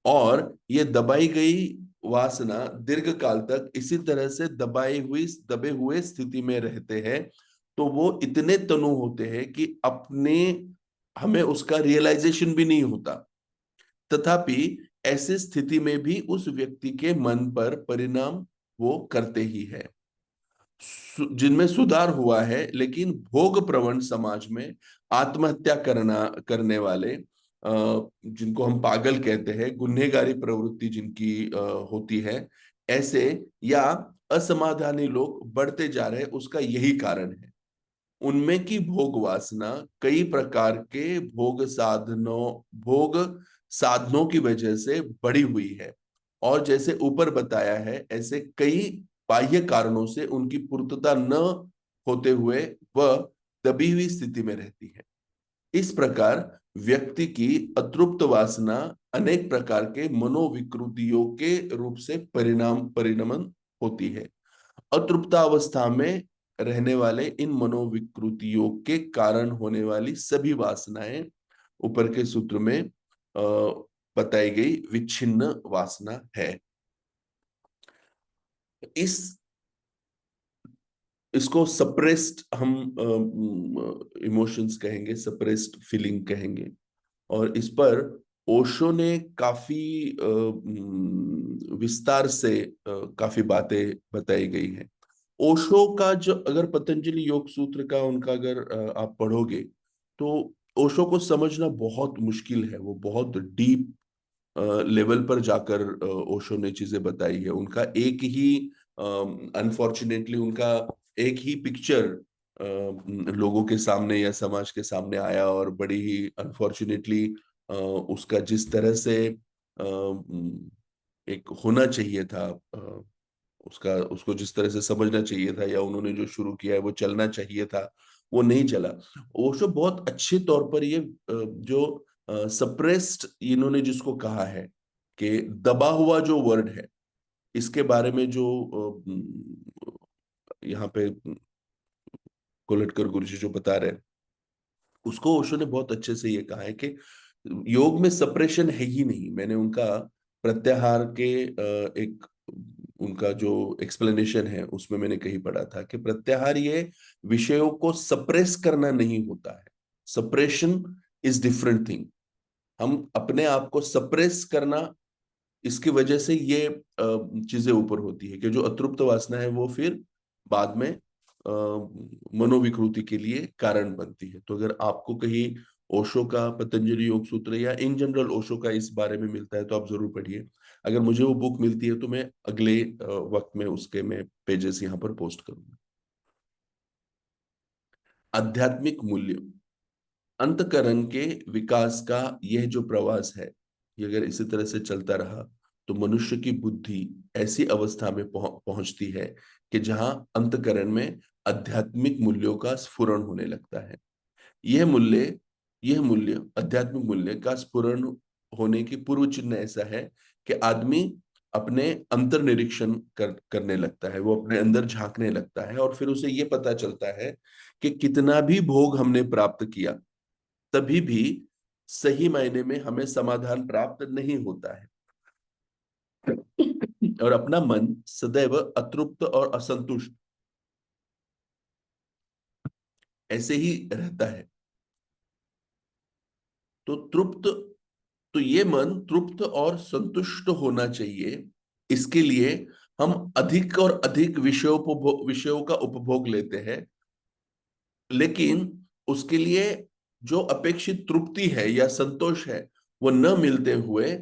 और ये दबाई गई वासना दीर्घ काल तक इसी तरह से दबे हुए स्थिति में रहते हैं, तो वो इतने तनु होते हैं कि अपने हमें उसका रियलाइजेशन भी नहीं होता। तथापि ऐसी स्थिति में भी उस व्यक्ति के मन पर परिणाम वो करते ही है। जिनमें सुधार हुआ है, लेकिन भोग प्रवण समाज में आत्महत्या करने वाले, जिनको हम पागल कहते हैं, गुन्हेगारी प्रवृत्ति जिनकी होती है, ऐसे या असमाधानी लोग बढ़ते जा रहे हैं, उसका यही कारण है। उनमें की भोग वासना कई प्रकार के भोग साधनों की वजह से बढ़ी हुई है, और जैसे ऊपर बताया है, ऐसे कई बाह्य कारणों से उनकी पूर्तता न होते हुए वह दबी हुई स्थिति में रहती है। इस प्रकार व्यक्ति की अतृप्त वासना अनेक प्रकार के मनोविकृतियों के रूप से परिणमन होती है। अतृप्तावस्था में रहने वाले इन मनोविकृतियों के कारण होने वाली सभी वासनाएं ऊपर के सूत्र में बताई गई विच्छिन्न वासना है। इस इसको सप्रेस्ड हम इमोशंस कहेंगे, सप्रेस्ड फीलिंग कहेंगे। और इस पर ओशो ने काफी विस्तार से काफी बातें बताई गई हैं। ओशो का जो, अगर पतंजलि योग सूत्र का उनका अगर आप पढ़ोगे, तो ओशो को समझना बहुत मुश्किल है। वो बहुत डीप लेवल पर जाकर ओशो ने चीजें बताई है। उनका एक ही, अनफॉर्चुनेटली उनका एक ही पिक्चर लोगों के सामने या समाज के सामने आया, और बड़ी ही अनफॉर्चुनेटली उसका जिस तरह से एक होना चाहिए था, उसका उसको जिस तरह से समझना चाहिए था, या उन्होंने जो शुरू किया है वो चलना चाहिए था, वो नहीं चला। ओशो बहुत अच्छे तौर पर ये जो सप्रेस्ड, इन्होंने जिसको कहा है कि दबा हुआ जो वर्ड है, इसके बारे में जो यहाँ पे कोलटकर गुरुजी जो बता रहे हैं, उसको ओशो ने बहुत अच्छे से ये कहा है कि योग में सप्रेशन है ही नहीं। मैंने उनका प्रत्याहार के एक उनका जो एक्सप्लेनेशन है उसमें मैंने कहीं पढ़ा था कि प्रत्याहार ये विषयों को सप्रेस करना नहीं होता है। Suppression is different thing. हम अपने आप को सप्रेस करना, इसकी वजह से ये चीजें ऊपर होती है कि जो अतृप्त वासना है वो फिर बाद में मनोविकृति के लिए कारण बनती है। तो अगर आपको कहीं ओशो का पतंजलि योग सूत्र या इन जनरल ओशो का इस बारे में मिलता है तो आप जरूर पढ़िए। अगर मुझे वो बुक मिलती है तो मैं अगले वक्त में उसके मैं पेजेस यहाँ पर पोस्ट करूंगा। आध्यात्मिक मूल्य, अंतकरण के विकास का यह जो प्रवास है, ये अगर इसी तरह से चलता रहा तो मनुष्य की बुद्धि ऐसी अवस्था में पहुंचती है कि जहां अंतकरण में आध्यात्मिक मूल्यों का स्फुरण होने लगता है। यह मूल्य आध्यात्मिक मूल्य का स्फुरण होने की पूर्व चिन्ह ऐसा है कि आदमी अपने अंतर निरीक्षण करने लगता है, वो अपने अंदर झांकने लगता है, और फिर उसे ये पता चलता है कि कितना भी भोग हमने प्राप्त किया, तभी भी सही मायने में हमें समाधान प्राप्त नहीं होता है, और अपना मन सदैव अतृप्त और असंतुष्ट ऐसे ही रहता है। तो तृप्त तो ये मन तृप्त और संतुष्ट होना चाहिए। इसके लिए हम अधिक और अधिक विषयों का उपभोग लेते हैं, लेकिन उसके लिए जो अपेक्षित तृप्ति है या संतोष है वो न मिलते हुए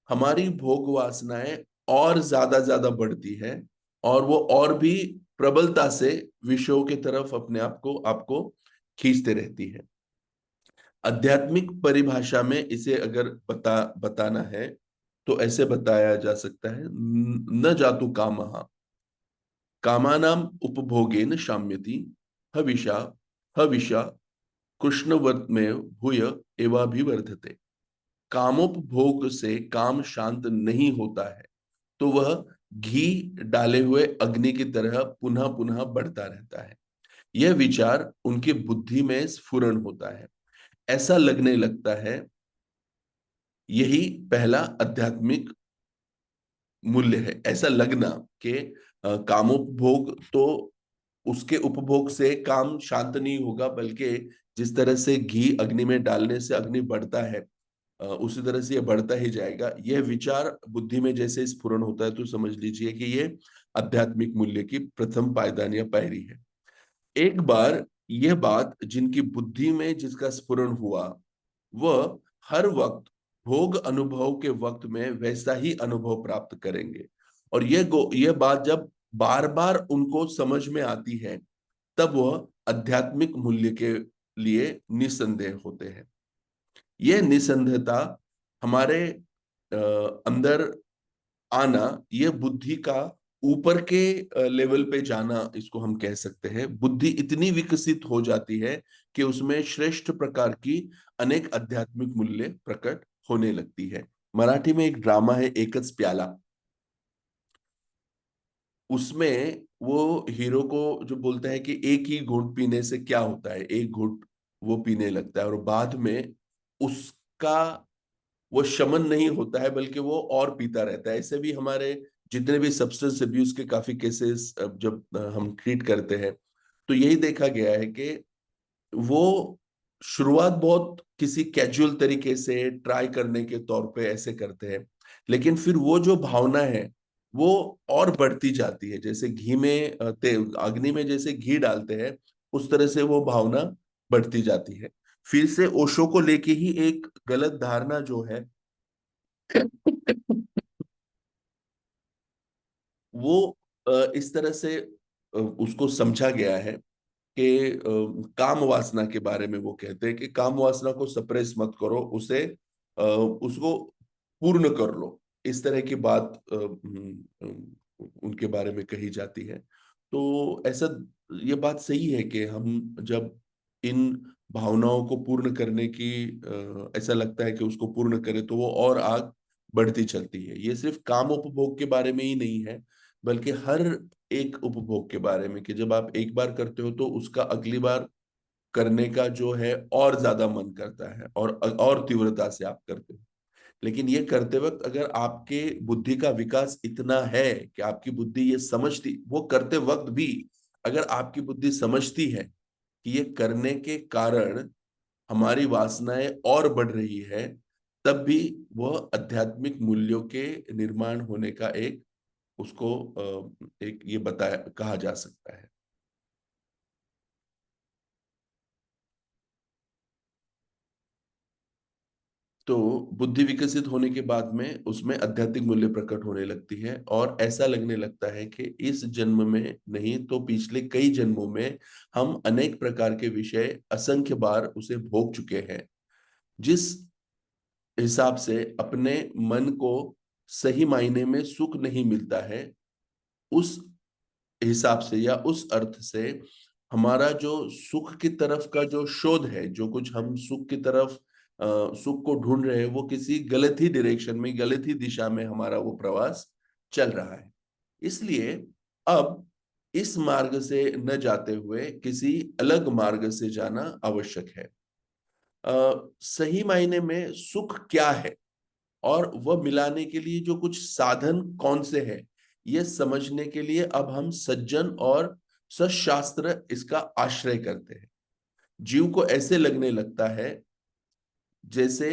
हमारी भोग वासनाएं और ज्यादा बढ़ती है, और वो और भी प्रबलता से विषयों की तरफ अपने आप को आपको खींचते रहती है। आध्यात्मिक परिभाषा में इसे अगर बताना है तो ऐसे बताया जा सकता है, न जातु कामः कामानाम उपभोगेन शाम्यति हविषा हविषा कृष्णवत में भूय एवाभिवर्धते। कामोपभोग से काम शांत नहीं होता है, तो वह घी डाले हुए अग्नि की तरह पुनः पुनः बढ़ता रहता है। यह विचार उनकी बुद्धि में स्फुरण होता है। ऐसा लगने लगता है यही पहला आध्यात्मिक मूल्य है। ऐसा लगना कि कामोपभोग तो उसके उपभोग से काम शांत नहीं होगा, बल्कि जिस तरह से घी अग्नि में डालने से अग्नि बढ़ता है, उसी तरह से ये बढ़ता ही जाएगा। यह विचार बुद्धि में जैसे स्फुरण होता है तो समझ लीजिए कि ये आध्यात्मिक मूल्य की प्रथम पायदान या पायरी है। एक बार यह बात जिनकी बुद्धि में जिसका स्फुरण हुआ, वह हर वक्त भोग अनुभव के वक्त में वैसा ही अनुभव प्राप्त करेंगे। और यह बात जब बार बार उनको समझ में आती है, तब वह आध्यात्मिक मूल्य के लिए निसंदेह होते हैं। यह निसंदेहता हमारे अंदर आना, यह बुद्धि का ऊपर के लेवल पे जाना, इसको हम कह सकते हैं। बुद्धि इतनी विकसित हो जाती है कि उसमें श्रेष्ठ प्रकार की अनेक आध्यात्मिक मूल्य प्रकट होने लगती है। मराठी में एक ड्रामा है एकच प्याला। उसमें वो हीरो को जो बोलता है कि एक ही घूंट पीने से क्या होता है, एक घूंट वो पीने लगता है और बाद में उसका वो शमन नहीं होता है, बल्कि वो और पीता रहता है। ऐसे भी हमारे जितने भी सब्सटेंस अब्यूज के काफी केसेस जब हम ट्रीट करते हैं, तो यही देखा गया है कि वो शुरुआत बहुत किसी कैजुअल तरीके से ट्राई करने के तौर पे ऐसे करते हैं, लेकिन फिर वो जो भावना है वो और बढ़ती जाती है। जैसे घी में अग्नि में जैसे घी डालते हैं, उस तरह से वो भावना बढ़ती जाती है। फिर से ओशो को लेके ही एक गलत धारणा जो है वो इस तरह से उसको समझा गया है कि काम वासना के बारे में वो कहते हैं कि काम वासना को सप्रेस मत करो, उसको पूर्ण कर लो। इस तरह की बात उनके बारे में कही जाती है। तो ऐसा, ये बात सही है कि हम जब इन भावनाओं को पूर्ण करने की ऐसा लगता है कि उसको पूर्ण करें, तो वो और आग बढ़ती चलती है। ये सिर्फ काम उपभोग के बारे में ही नहीं है, बल्कि हर एक उपभोग के बारे में, कि जब आप एक बार करते हो तो उसका अगली बार करने का जो है और ज्यादा मन करता है और तीव्रता से आप करते हो। लेकिन ये करते वक्त अगर आपके बुद्धि का विकास इतना है कि आपकी बुद्धि ये समझती, वो करते वक्त भी अगर आपकी बुद्धि समझती है कि ये करने के कारण हमारी वासनाएं और बढ़ रही है, तब भी वह आध्यात्मिक मूल्यों के निर्माण होने का एक उसको एक ये बताया कहा जा सकता है। तो बुद्धि विकसित होने के बाद में उसमें आध्यात्मिक मूल्य प्रकट होने लगती है, और ऐसा लगने लगता है कि इस जन्म में नहीं तो पिछले कई जन्मों में हम अनेक प्रकार के विषय असंख्य बार उसे भोग चुके हैं। जिस हिसाब से अपने मन को सही मायने में सुख नहीं मिलता है, उस हिसाब से या उस अर्थ से हमारा जो सुख की तरफ का जो शोध है, जो कुछ हम सुख की तरफ सुख को ढूंढ रहे हैं, वो किसी गलत ही डायरेक्शन में, गलत ही दिशा में हमारा वो प्रवास चल रहा है। इसलिए अब इस मार्ग से न जाते हुए किसी अलग मार्ग से जाना आवश्यक है। सही मायने में सुख क्या है और वह मिलाने के लिए जो कुछ साधन कौन से हैं, यह समझने के लिए अब हम सज्जन और सशास्त्र इसका आश्रय करते हैं। जीव को ऐसे लगने लगता है जैसे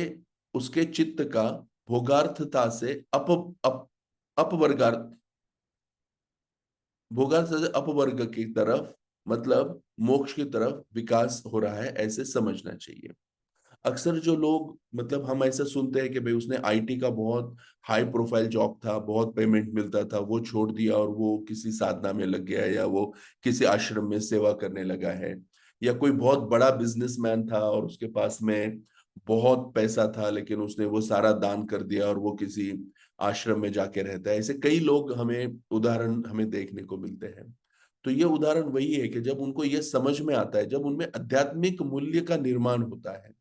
उसके चित्त का भोगार्थता से अपवर्गार्थ भोगार्थ से अपवर्ग की तरफ, मतलब मोक्ष की तरफ विकास हो रहा है, ऐसे समझना चाहिए। अक्सर जो लोग, मतलब हम ऐसा सुनते हैं कि भाई उसने आईटी का बहुत हाई प्रोफाइल जॉब था, बहुत पेमेंट मिलता था, वो छोड़ दिया और वो किसी साधना में लग गया, या वो किसी आश्रम में सेवा करने लगा है। या कोई बहुत बड़ा बिजनेसमैन था और उसके पास में बहुत पैसा था, लेकिन उसने वो सारा दान कर दिया और वो किसी आश्रम में जाके रहता है। ऐसे कई लोग हमें उदाहरण हमें देखने को मिलते हैं। तो ये उदाहरण वही है कि जब उनको ये समझ में आता है, जब उनमें आध्यात्मिक मूल्य का निर्माण होता है,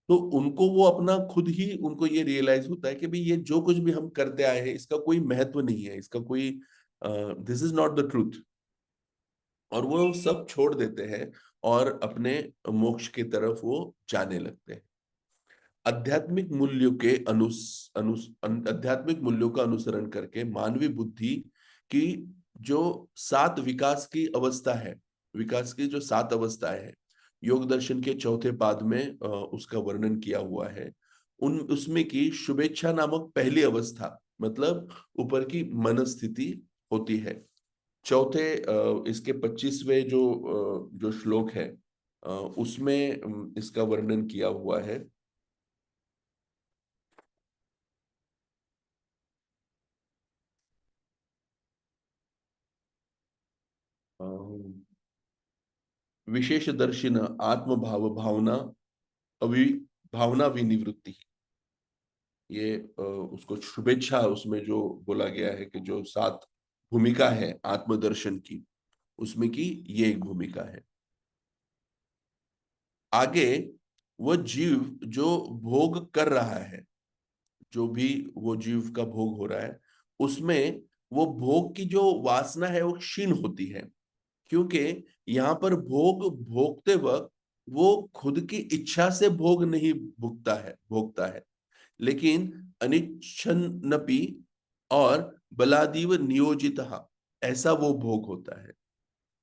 तो उनको वो अपना खुद ही उनको ये रियलाइज होता है कि भाई ये जो कुछ भी हम करते आए हैं इसका कोई महत्व नहीं है, इसका कोई this is not the truth. और वो सब छोड़ देते हैं और अपने मोक्ष की तरफ वो जाने लगते हैं। आध्यात्मिक मूल्यों के आध्यात्मिक मूल्यों का अनुसरण करके मानवीय बुद्धि की जो 7 विकास की अवस्था है, विकास की जो 7 अवस्थाएं हैं, योग दर्शन के चौथे पाद में उसका वर्णन किया हुआ है। उसमें की शुभेच्छा नामक पहली अवस्था, मतलब ऊपर की मन स्थिति होती है। चौथे इसके 25वें जो श्लोक है, उसमें इसका वर्णन किया हुआ है। विशेष दर्शिन आत्मभाव भावना अवि भावना विनिवृत्ति। ये उसको शुभेच्छा उसमें जो बोला गया है कि जो 7 भूमिका है आत्मदर्शन की, उसमें की ये एक भूमिका है। आगे वो जीव जो भोग कर रहा है, जो भी वो जीव का भोग हो रहा है, उसमें वो भोग की जो वासना है वो क्षीण होती है। क्योंकि यहाँ पर भोग भोगते वक्त वो खुद की इच्छा से भोग नहीं भोगता है, लेकिन अनिच्छन्नपि और बलादीव नियोजित, ऐसा वो भोग होता है।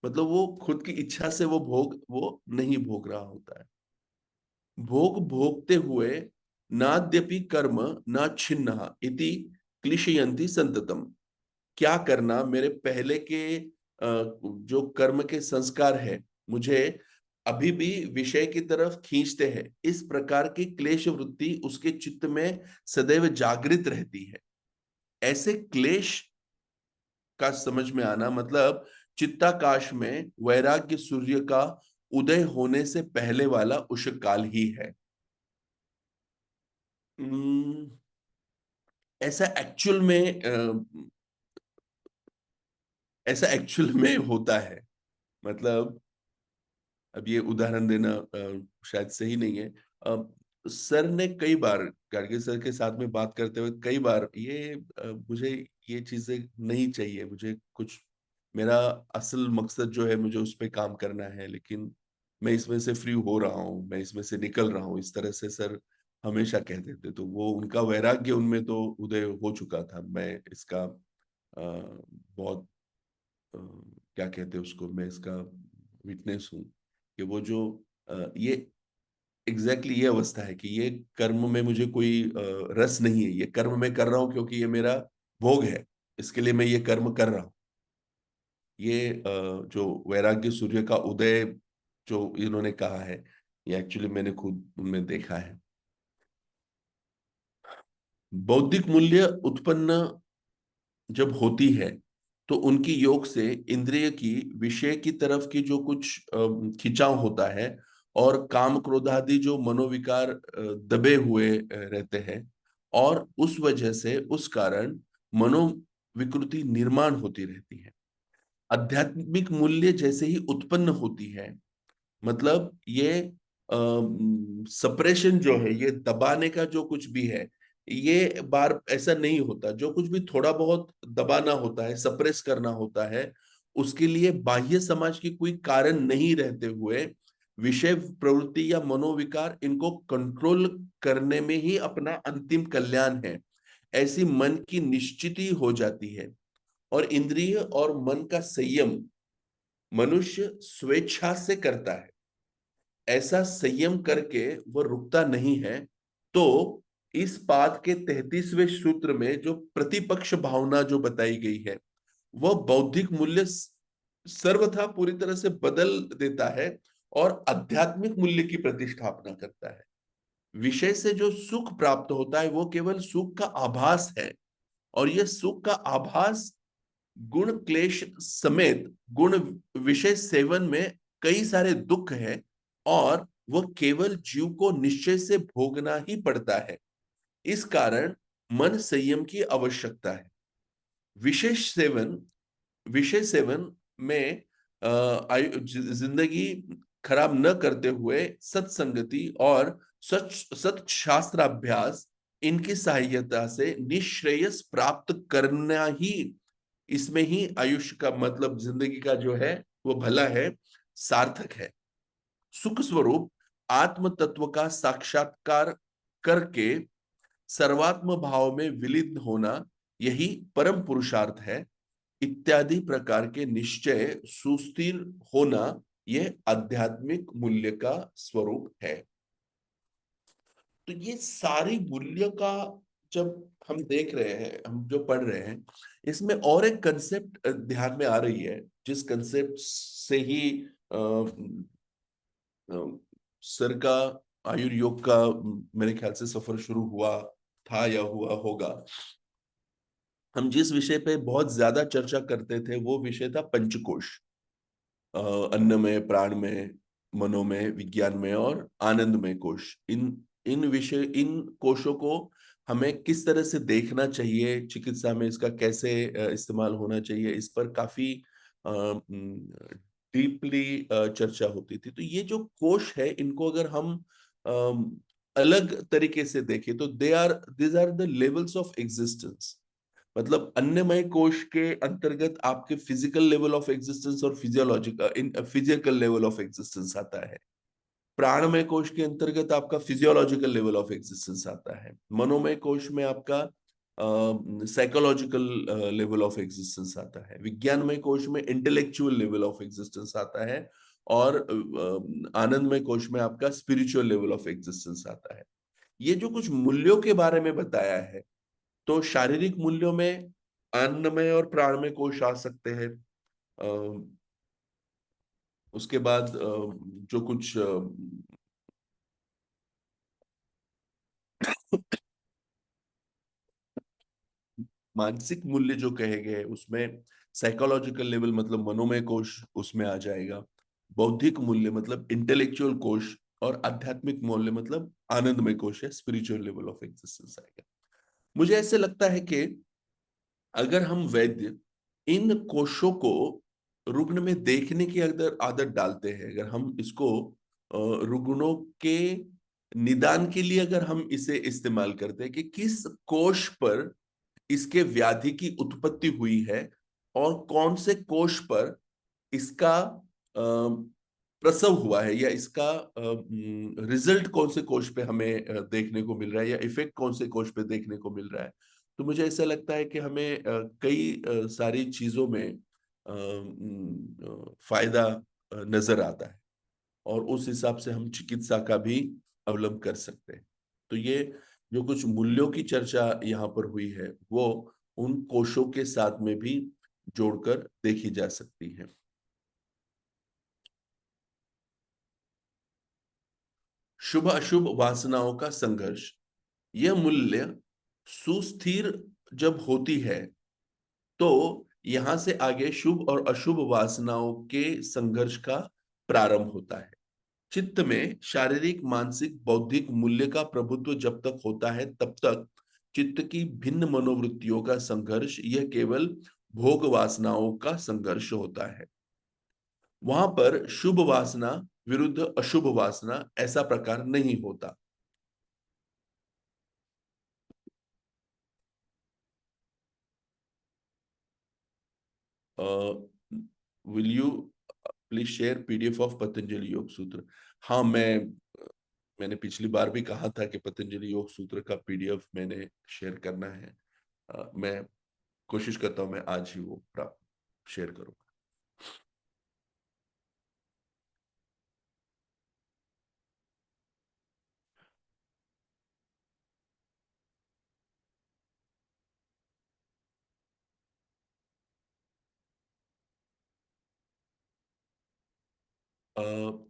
मतलब वो खुद की इच्छा से वो भोग वो नहीं भोग रहा होता है। भोग भोगते हुए नाद्यपि कर्म न छिन्न इति क्लिशयन्ति संततम। क्या करना, मेरे पहले के जो कर्म के संस्कार है मुझे अभी भी विषय की तरफ खींचते हैं, इस प्रकार की क्लेश वृत्ति उसके चित्त में सदैव जागृत रहती है। ऐसे क्लेश का समझ में आना मतलब चित्ताकाश में वैराग्य सूर्य का उदय होने से पहले वाला उषः काल ही है। हम्म, ऐसा एक्चुअल में ऐसा एक्चुअल में होता है। मतलब अब ये उदाहरण देना शायद सही नहीं है। सर ने कई बार, गाडगे सर के साथ में बात करते हुए कई बार ये मुझे ये चीजें नहीं चाहिए, मुझे कुछ मेरा असल मकसद जो है मुझे उस पर काम करना है, लेकिन मैं इसमें से फ्री हो रहा हूँ, मैं इसमें से निकल रहा हूँ, इस तरह से सर हमेशा कहते थे। तो वो उनका वैराग्य उनमें तो उदय हो चुका था। मैं इसका बहुत क्या कहते हैं उसको, मैं इसका विटनेस हूँ कि वो जो ये ये अवस्था है कि ये कर्म में मुझे कोई रस नहीं है, ये कर्म मैं कर रहा हूँ क्योंकि ये मेरा भोग है, इसके लिए मैं ये कर्म कर रहा हूँ। ये जो वैराग्य सूर्य का उदय जो इन्होंने कहा है, ये एक्चुअली मैंने खुद उनमें देखा है। बौद्धिक मूल्य उत्पन्न जब होती है तो उनकी योग से इंद्रिय की विषय की तरफ की जो कुछ खिंचाव होता है, और काम क्रोध आदि जो मनोविकार दबे हुए रहते हैं, और उस वजह से उस कारण मनोविकृति निर्माण होती रहती है। आध्यात्मिक मूल्य जैसे ही उत्पन्न होती है, मतलब ये सप्रेशन जो है, ये दबाने का जो कुछ भी है, ये बार ऐसा नहीं होता। जो कुछ भी थोड़ा बहुत दबाना होता है, सप्रेस करना होता है, उसके लिए बाह्य समाज की कोई कारण नहीं रहते हुए विषय प्रवृत्ति या मनोविकार इनको कंट्रोल करने में ही अपना अंतिम कल्याण है, ऐसी मन की निश्चिति हो जाती है। और इंद्रिय और मन का संयम मनुष्य स्वेच्छा से करता है। ऐसा संयम करके वो रुकता नहीं है। तो इस पाठ के 33वें सूत्र में जो प्रतिपक्ष भावना जो बताई गई है, वह बौद्धिक मूल्य सर्वथा पूरी तरह से बदल देता है और आध्यात्मिक मूल्य की प्रतिष्ठापना करता है। विषय से जो सुख प्राप्त होता है वो केवल सुख का आभास है, और यह सुख का आभास गुण क्लेश समेत गुण विषय सेवन में कई सारे दुख है, और वह केवल जीव को निश्चय से भोगना ही पड़ता है। इस कारण मन संयम की आवश्यकता है। विशेष सेवन विषय सेवन में जिंदगी खराब न करते हुए सत्संगति और सत शास्त्राभ्यास, इनकी सहायता से निश्रेयस प्राप्त करना ही, इसमें ही आयुष्य का मतलब जिंदगी का जो है वो भला है, सार्थक है। सुख स्वरूप आत्म तत्व का साक्षात्कार करके सर्वात्म भाव में विलीन होना, यही परम पुरुषार्थ है। इत्यादि प्रकार के निश्चय सुस्थिर होना, यह आध्यात्मिक मूल्य का स्वरूप है। तो ये सारी मूल्य का जब हम देख रहे हैं, हम जो पढ़ रहे हैं, इसमें और एक कंसेप्ट ध्यान में आ रही है, जिस कंसेप्ट से ही अ, सर का आयुर्योग का मेरे ख्याल से सफर शुरू हुआ था या हुआ होगा। हम जिस विषय पे बहुत ज्यादा चर्चा करते थे वो विषय था पंचकोश। अन्न में, प्राण में, मनो में, विज्ञान में और आनंद में कोश। इन कोशों को हमें किस तरह से देखना चाहिए, चिकित्सा में इसका कैसे इस्तेमाल होना चाहिए, इस पर काफी डीपली चर्चा होती थी। तो ये जो कोश है, इनको अगर हम अलग तरीके से देखें तो these are the levels of existence. मतलब अन्नमय कोश के अंतर्गत आपके फिजिकल लेवल ऑफ एग्जिस्टेंस और physiological physical level of existence आता है। प्राणमय कोश के अंतर्गत आपका फिजियोलॉजिकल लेवल ऑफ एग्जिस्टेंस आता है। मनोमय कोश में आपका साइकोलॉजिकल लेवल ऑफ एग्जिस्टेंस आता है। विज्ञानमय कोश में इंटेलेक्चुअल लेवल ऑफ एग्जिस्टेंस आता है। और आनंदमय कोश में आपका स्पिरिचुअल लेवल ऑफ एग्जिस्टेंस आता है। ये जो कुछ मूल्यों के बारे में बताया है, तो शारीरिक मूल्यों में अन्नमय और प्राणमय कोश आ सकते हैं। उसके बाद जो कुछ मानसिक मूल्य जो कहे गए, उसमें साइकोलॉजिकल लेवल मतलब मनोमय कोश उसमें आ जाएगा। बौद्धिक मूल्य मतलब इंटेलेक्चुअल कोश, और आध्यात्मिक मूल्य मतलब आनंदमय कोश है, स्पिरिचुअल लेवल ऑफ एग्जिस्टेंस आएगा। मुझे ऐसे लगता है कि अगर हम वैद्य इन कोशों को रुग्ण में देखने की अगर आदत डालते हैं, अगर हम इसको रुग्णों के निदान के लिए अगर हम इसे इस्तेमाल करते हैं कि किस कोश पर इसके व्याधि की उत्पत्ति हुई है और कौन से कोश पर इसका प्रसव हुआ है, या इसका रिजल्ट कौन से कोश पे हमें देखने को मिल रहा है, या इफेक्ट कौन से कोश पे देखने को मिल रहा है, तो मुझे ऐसा लगता है कि हमें कई सारी चीजों में फायदा नजर आता है, और उस हिसाब से हम चिकित्सा का भी अवलंब कर सकते हैं। तो ये जो कुछ मूल्यों की चर्चा यहाँ पर हुई है, वो उन कोशों के साथ में भी जोड़कर देखी जा सकती है। शुभ अशुभ वासनाओं का संघर्ष, यह मूल्य सुस्थिर जब होती है, तो यहां से आगे शुभ और अशुभ वासनाओं के संघर्ष का प्रारंभ होता है। चित्त में शारीरिक, मानसिक, बौद्धिक मूल्य का प्रभुत्व जब तक होता है, तब तक चित्त की भिन्न मनोवृत्तियों का संघर्ष, यह केवल भोग वासनाओं का संघर्ष होता है। वहां पर शुभ वासना विरुद्ध अशुभ वासना ऐसा प्रकार नहीं होता। Will you please share PDF of Patanjali योग सूत्र? हाँ, मैंने पिछली बार भी कहा था कि पतंजलि योग सूत्र का पीडीएफ मैंने शेयर करना है। मैं कोशिश करता हूं मैं आज ही वो प्राप्त शेयर करूं।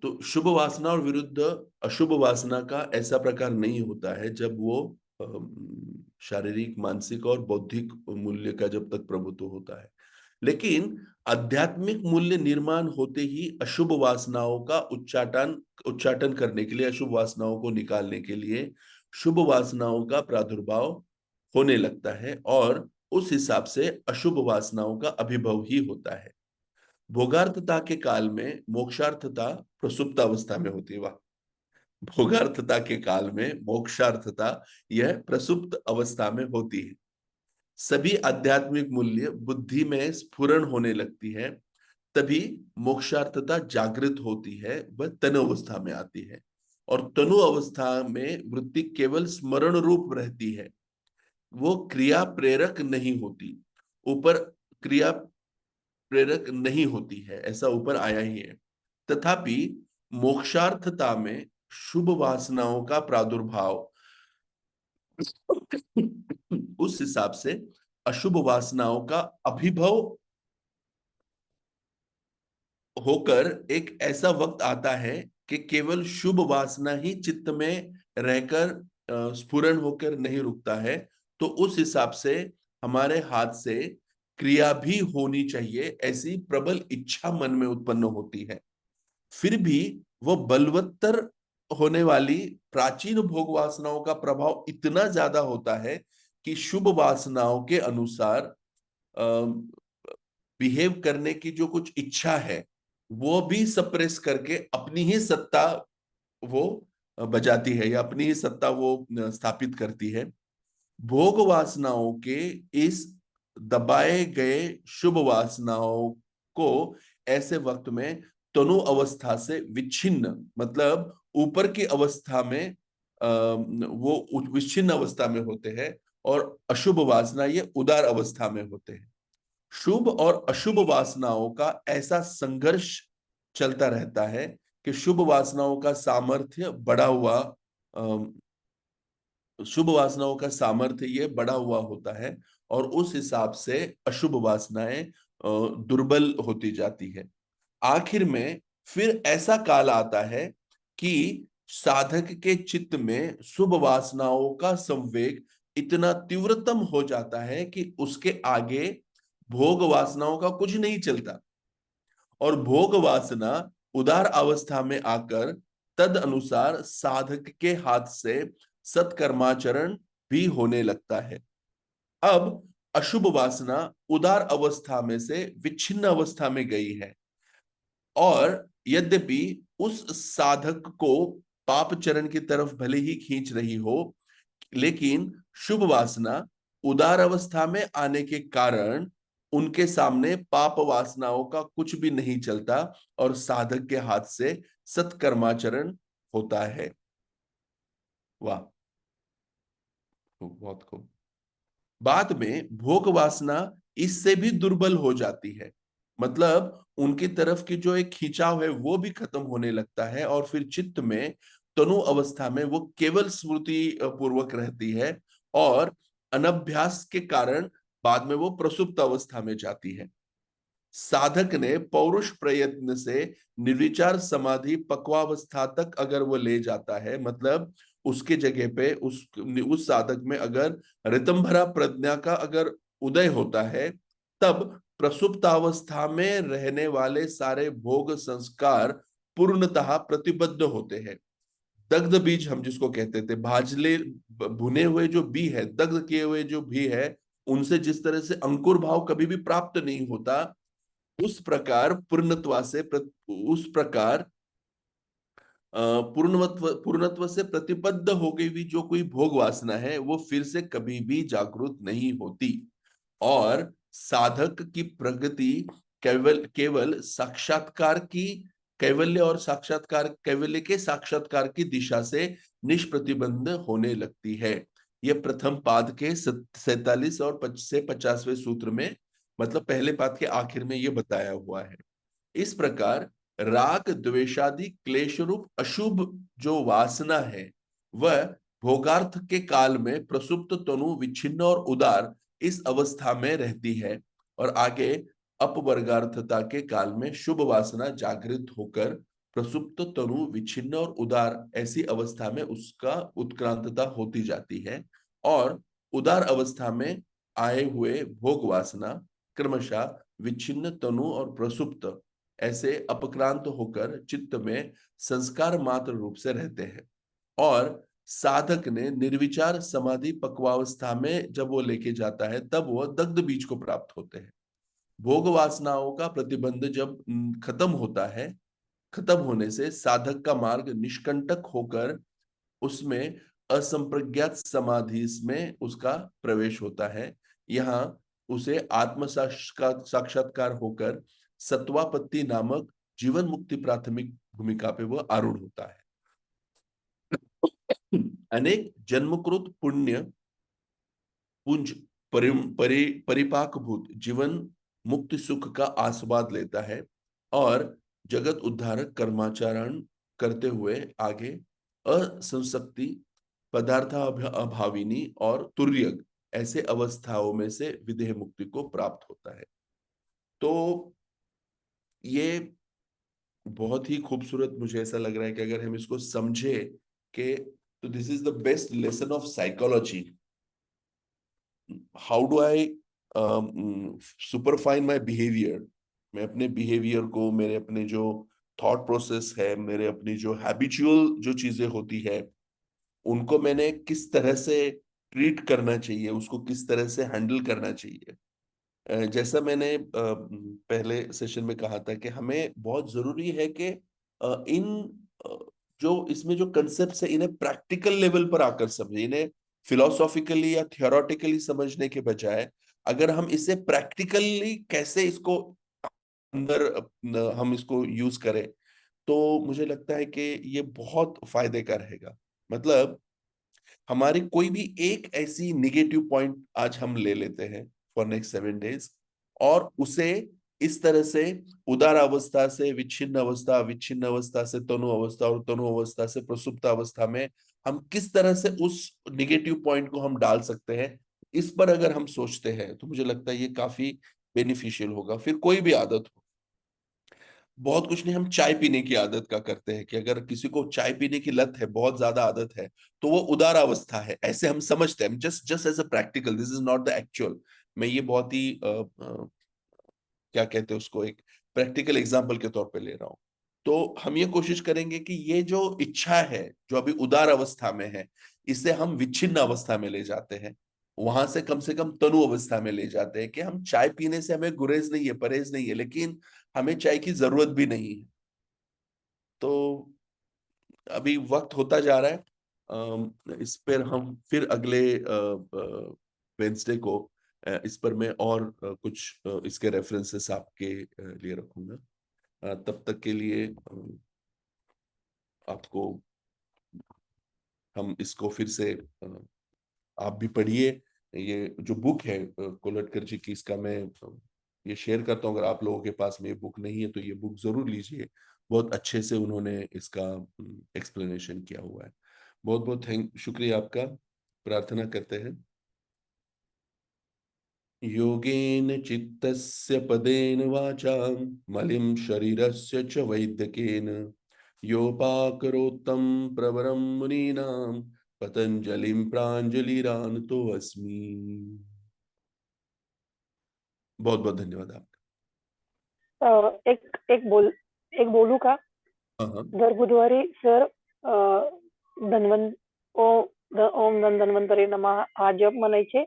तो शुभ वासना और विरुद्ध अशुभ वासना का ऐसा प्रकार नहीं होता है जब वो शारीरिक, मानसिक और बौद्धिक मूल्य का जब तक प्रभुत्व होता है। लेकिन आध्यात्मिक मूल्य निर्माण होते ही अशुभ वासनाओं का उच्चाटन उच्चाटन करने के लिए, अशुभ वासनाओं को निकालने के लिए शुभ वासनाओं का प्रादुर्भाव होने लगता है, और उस हिसाब से अशुभ वासनाओं का अभिभव ही होता है। भोगार्थता के काल में मोक्षार्थता प्रसुप्त अवस्था में होती है। वाह! भोगार्थता के काल में मोक्षार्थता यह प्रसुप्त अवस्था में होती है। सभी आध्यात्मिक मूल्य बुद्धि में स्फुरण होने लगती है, तभी मोक्षार्थता जागृत होती है, वह तनु अवस्था में आती है। और तनु अवस्था में वृत्ति केवल स्मरण रूप रहती है, वो क्रिया प्रेरक नहीं होती। ऊपर क्रिया प्रेरक नहीं होती है, ऐसा ऊपर आया ही है। तथापि मोक्षार्थता में शुभ वासनाओं का प्रादुर्भाव उस हिसाब से अशुभ वासनाओं का अभिभव होकर एक ऐसा वक्त आता है कि केवल शुभ वासना ही चित्त में रहकर स्फुरन होकर नहीं रुकता है। तो उस हिसाब से हमारे हाथ से क्रिया भी होनी चाहिए, ऐसी प्रबल इच्छा मन में उत्पन्न होती है। फिर भी वो बलवत्तर होने वाली प्राचीन भोग वासनाओं का प्रभाव इतना ज्यादा होता है कि शुभ वासनाओं के अनुसार बिहेव करने की जो कुछ इच्छा है वो भी सप्रेस करके अपनी ही सत्ता वो बजाती है, या अपनी ही सत्ता वो स्थापित करती है। भोग वासनाओं के इस दबाए गए शुभ वासनाओं को ऐसे वक्त में तनु अवस्था से विच्छिन्न, मतलब ऊपर की अवस्था में वो विच्छिन्न अवस्था में होते हैं, और अशुभ वासना ये उदार अवस्था में होते हैं। शुभ और अशुभ वासनाओं का ऐसा संघर्ष चलता रहता है कि शुभ वासनाओं का सामर्थ्य बढ़ा हुआ शुभ वासनाओं का सामर्थ्य ये बढ़ा हुआ होता है, और उस हिसाब से अशुभ वासनाएं दुर्बल होती जाती है। आखिर में फिर ऐसा काल आता है कि साधक के चित्त में शुभ वासनाओं का संवेग इतना तीव्रतम हो जाता है कि उसके आगे भोग वासनाओं का कुछ नहीं चलता, और भोग वासना उदार अवस्था में आकर तद अनुसार साधक के हाथ से सत्कर्माचरण भी होने लगता है। अब अशुभ वासना उदार अवस्था में से विच्छिन्न अवस्था में गई है, और यद्यपि उस साधक को पाप चरण की तरफ भले ही खींच रही हो, लेकिन शुभ वासना उदार अवस्था में आने के कारण उनके सामने पाप वासनाओं का कुछ भी नहीं चलता, और साधक के हाथ से सत्कर्माचरण होता है। वाह, बहुत खूब। बाद में भोग वासना इससे भी दुर्बल हो जाती है, मतलब उनकी तरफ की जो एक खिंचाव है वो भी खत्म होने लगता है, और फिर चित्त में तनु अवस्था में वो केवल स्मृति पूर्वक रहती है, और अनभ्यास के कारण बाद में वो प्रसुप्त अवस्था में जाती है। साधक ने पौरुष प्रयत्न से निर्विचार समाधि पक्वावस्था तक अगर वो ले जाता है, मतलब उसके जगह पे उस साधक में अगर ऋतंभरा प्रज्ञा का अगर उदय होता है, तब प्रसुप्तावस्था में रहने वाले सारे भोग संस्कार पूर्णतः प्रतिबद्ध होते हैं। दग्ध बीज हम जिसको कहते थे, भाजले भुने हुए जो बी है, दग्ध किए हुए जो भी है, उनसे जिस तरह से अंकुर भाव कभी भी प्राप्त नहीं होता, उस प्रकार उस प्रकार पूर्णत्व से प्रतिबद्ध हो गई हुई जो कोई भोग वासना है वो फिर से कभी भी जागृत नहीं होती, और साधक की प्रगति केवल केवल साक्षात्कार की कैवल्य और साक्षात्कार कैवल्य के साक्षात्कार की दिशा से निष्प्रतिबंध होने लगती है। यह प्रथम पाद के 47 और 50वें सूत्र में, मतलब पहले पाद के आखिर में यह बताया हुआ है। इस प्रकार राग द्वेषादि क्लेश रूप अशुभ जो वासना है वह भोगार्थ के काल में प्रसुप्त तनु विच्छिन्न और उदार इस अवस्था में रहती है, और आगे अपवर्गार्थता के काल में शुभ वासना जागृत होकर प्रसुप्त तनु विच्छिन्न और उदार ऐसी अवस्था में उसका उत्क्रांतता होती जाती है, और उदार अवस्था में आए हुए भोग वासना क्रमशः विच्छिन्न तनु और प्रसुप्त ऐसे अपक्रांत होकर चित्त में संस्कार मात्र रूप से रहते हैं। और साधक ने निर्विचार समाधि पक्वावस्था में जब वो लेके जाता है तब वो दग्ध बीज को प्राप्त होते हैं। भोग वासनाओं का प्रतिबंध जब खत्म होता है, खत्म होने से साधक का मार्ग निष्कंटक होकर उसमें असंप्रज्ञात समाधि में उसका प्रवेश होता है। यहाँ उसे आत्म साक्षात्कार होकर सत्वापत्ति नामक जीवन मुक्ति प्राथमिक भूमिका पे वह आरूढ़ होता है। अनेक जन्मकृत पुण्य पुंज परिपाकभूत जीवन मुक्ति सुख का आस्वाद लेता है और जगत उद्धारक कर्माचरण करते हुए आगे असंशक्ति पदार्थ अभाविनी और तुर्यक ऐसे अवस्थाओं में से विदेह मुक्ति को प्राप्त होता है। तो ये बहुत ही खूबसूरत मुझे ऐसा लग रहा है कि अगर हम इसको समझे कि तो this is the best lesson of psychology. How do I superfine my behaviour. मैं अपने बिहेवियर को, मेरे अपने जो थॉट प्रोसेस है, मेरे अपनी जो हैबिचुअल जो चीजें होती है, उनको मैंने किस तरह से ट्रीट करना चाहिए, उसको किस तरह से हैंडल करना चाहिए। जैसा मैंने पहले सेशन में कहा था कि हमें बहुत जरूरी है कि इन जो इसमें जो कंसेप्ट है इन्हें प्रैक्टिकल लेवल पर आकर समझे। इन्हें फिलोसॉफिकली या थियोरटिकली समझने के बजाय अगर हम इसे प्रैक्टिकली कैसे इसको अंदर हम इसको यूज करें, तो मुझे लगता है कि ये बहुत फायदे का रहेगा। मतलब हमारी कोई भी एक ऐसी निगेटिव पॉइंट आज हम ले लेते हैं फॉर नेक्स्ट 7 days, और उसे इस तरह से उदार अवस्था से विच्छिन्न अवस्था से तनु अवस्था और तनु अवस्था से प्रसुप्त अवस्था में हम किस तरह से उस निगेटिव पॉइंट को हम डाल सकते हैं, इस पर अगर हम सोचते हैं तो मुझे लगता है ये काफी बेनिफिशियल होगा। फिर कोई भी आदत हो, बहुत कुछ नहीं, हम चाय पीने की आदत का करते हैं कि अगर किसी को चाय पीने की लत है, बहुत ज्यादा आदत है, तो वो उदार अवस्था है, ऐसे हम समझते हैं। Just just as a practical, this is not the actual. मैं ये बहुत ही क्या कहते हैं उसको, एक प्रैक्टिकल एग्जाम्पल के तौर पे ले रहा हूं। तो हम ये कोशिश करेंगे कि ये जो इच्छा है जो अभी उदार अवस्था में है, इसे हम विच्छिन्न अवस्था में ले जाते हैं, वहां से कम तनु अवस्था में ले जाते हैं कि हम चाय पीने से हमें गुरेज नहीं है, परहेज नहीं है, लेकिन हमें चाय की जरूरत भी नहीं है। तो अभी वक्त होता जा रहा है, इस पर हम फिर अगले वेंसडे को इस पर मैं और कुछ इसके रेफरेंसेस आपके लिए रखूंगा। तब तक के लिए आपको हम इसको फिर से आप भी पढ़िए। ये जो बुक है कोलटकर जी की, इसका मैं ये शेयर करता हूँ। अगर आप लोगों के पास में ये बुक नहीं है तो ये बुक जरूर लीजिए। बहुत अच्छे से उन्होंने इसका एक्सप्लेनेशन किया हुआ है। बहुत बहुत शुक्रिया आपका। प्रार्थना करते हैं। योगेन चित्तस्य पदेन वाचां मलिं शरीरस्य च वैद्यकेन योपाकरोत्तं प्रवरं मुनीनां पतंजलिं प्रांजलिरानतो अस्मि। बहुत बहुत धन्यवाद आपका। एक बोलू का? हाँ हाँ, दर बुधवारी सर ओम धन्वंतरी नमः हा जप म्हणायचे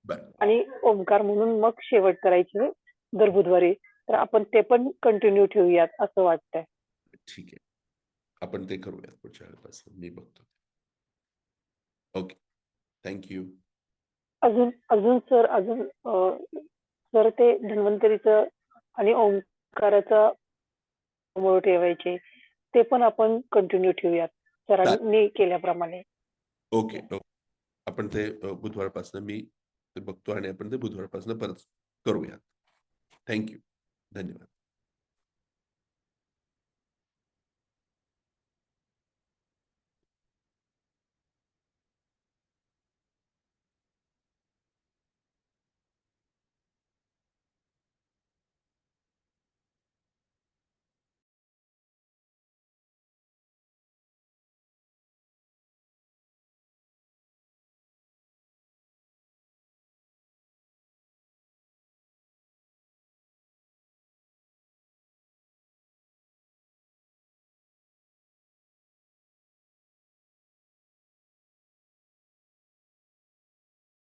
बाय। आणि ओमकार म्हणून मग शेवट करायचे दर बुधवारी. तर आपण ते पण कंटिन्यू ठेवूयात असं वाटतंय. ठीक आहे, आपण ते करूयात पुढच्या वेळेपासून, मी बघतो. Okay, thank you. अजून अजून सर सर ते धन्वंतरीचं आणि ओंकाराचं मूळ ठेवायचे, ते पण आपण कंटिन्यू ठेवूयात सरांनी केल्याप्रमाणे. ओके ओके, आपण ते बुधवारपासून मी ते बघतो आणि आपण ते बुधवारपासून परत करूयात. थँक्यू, धन्यवाद.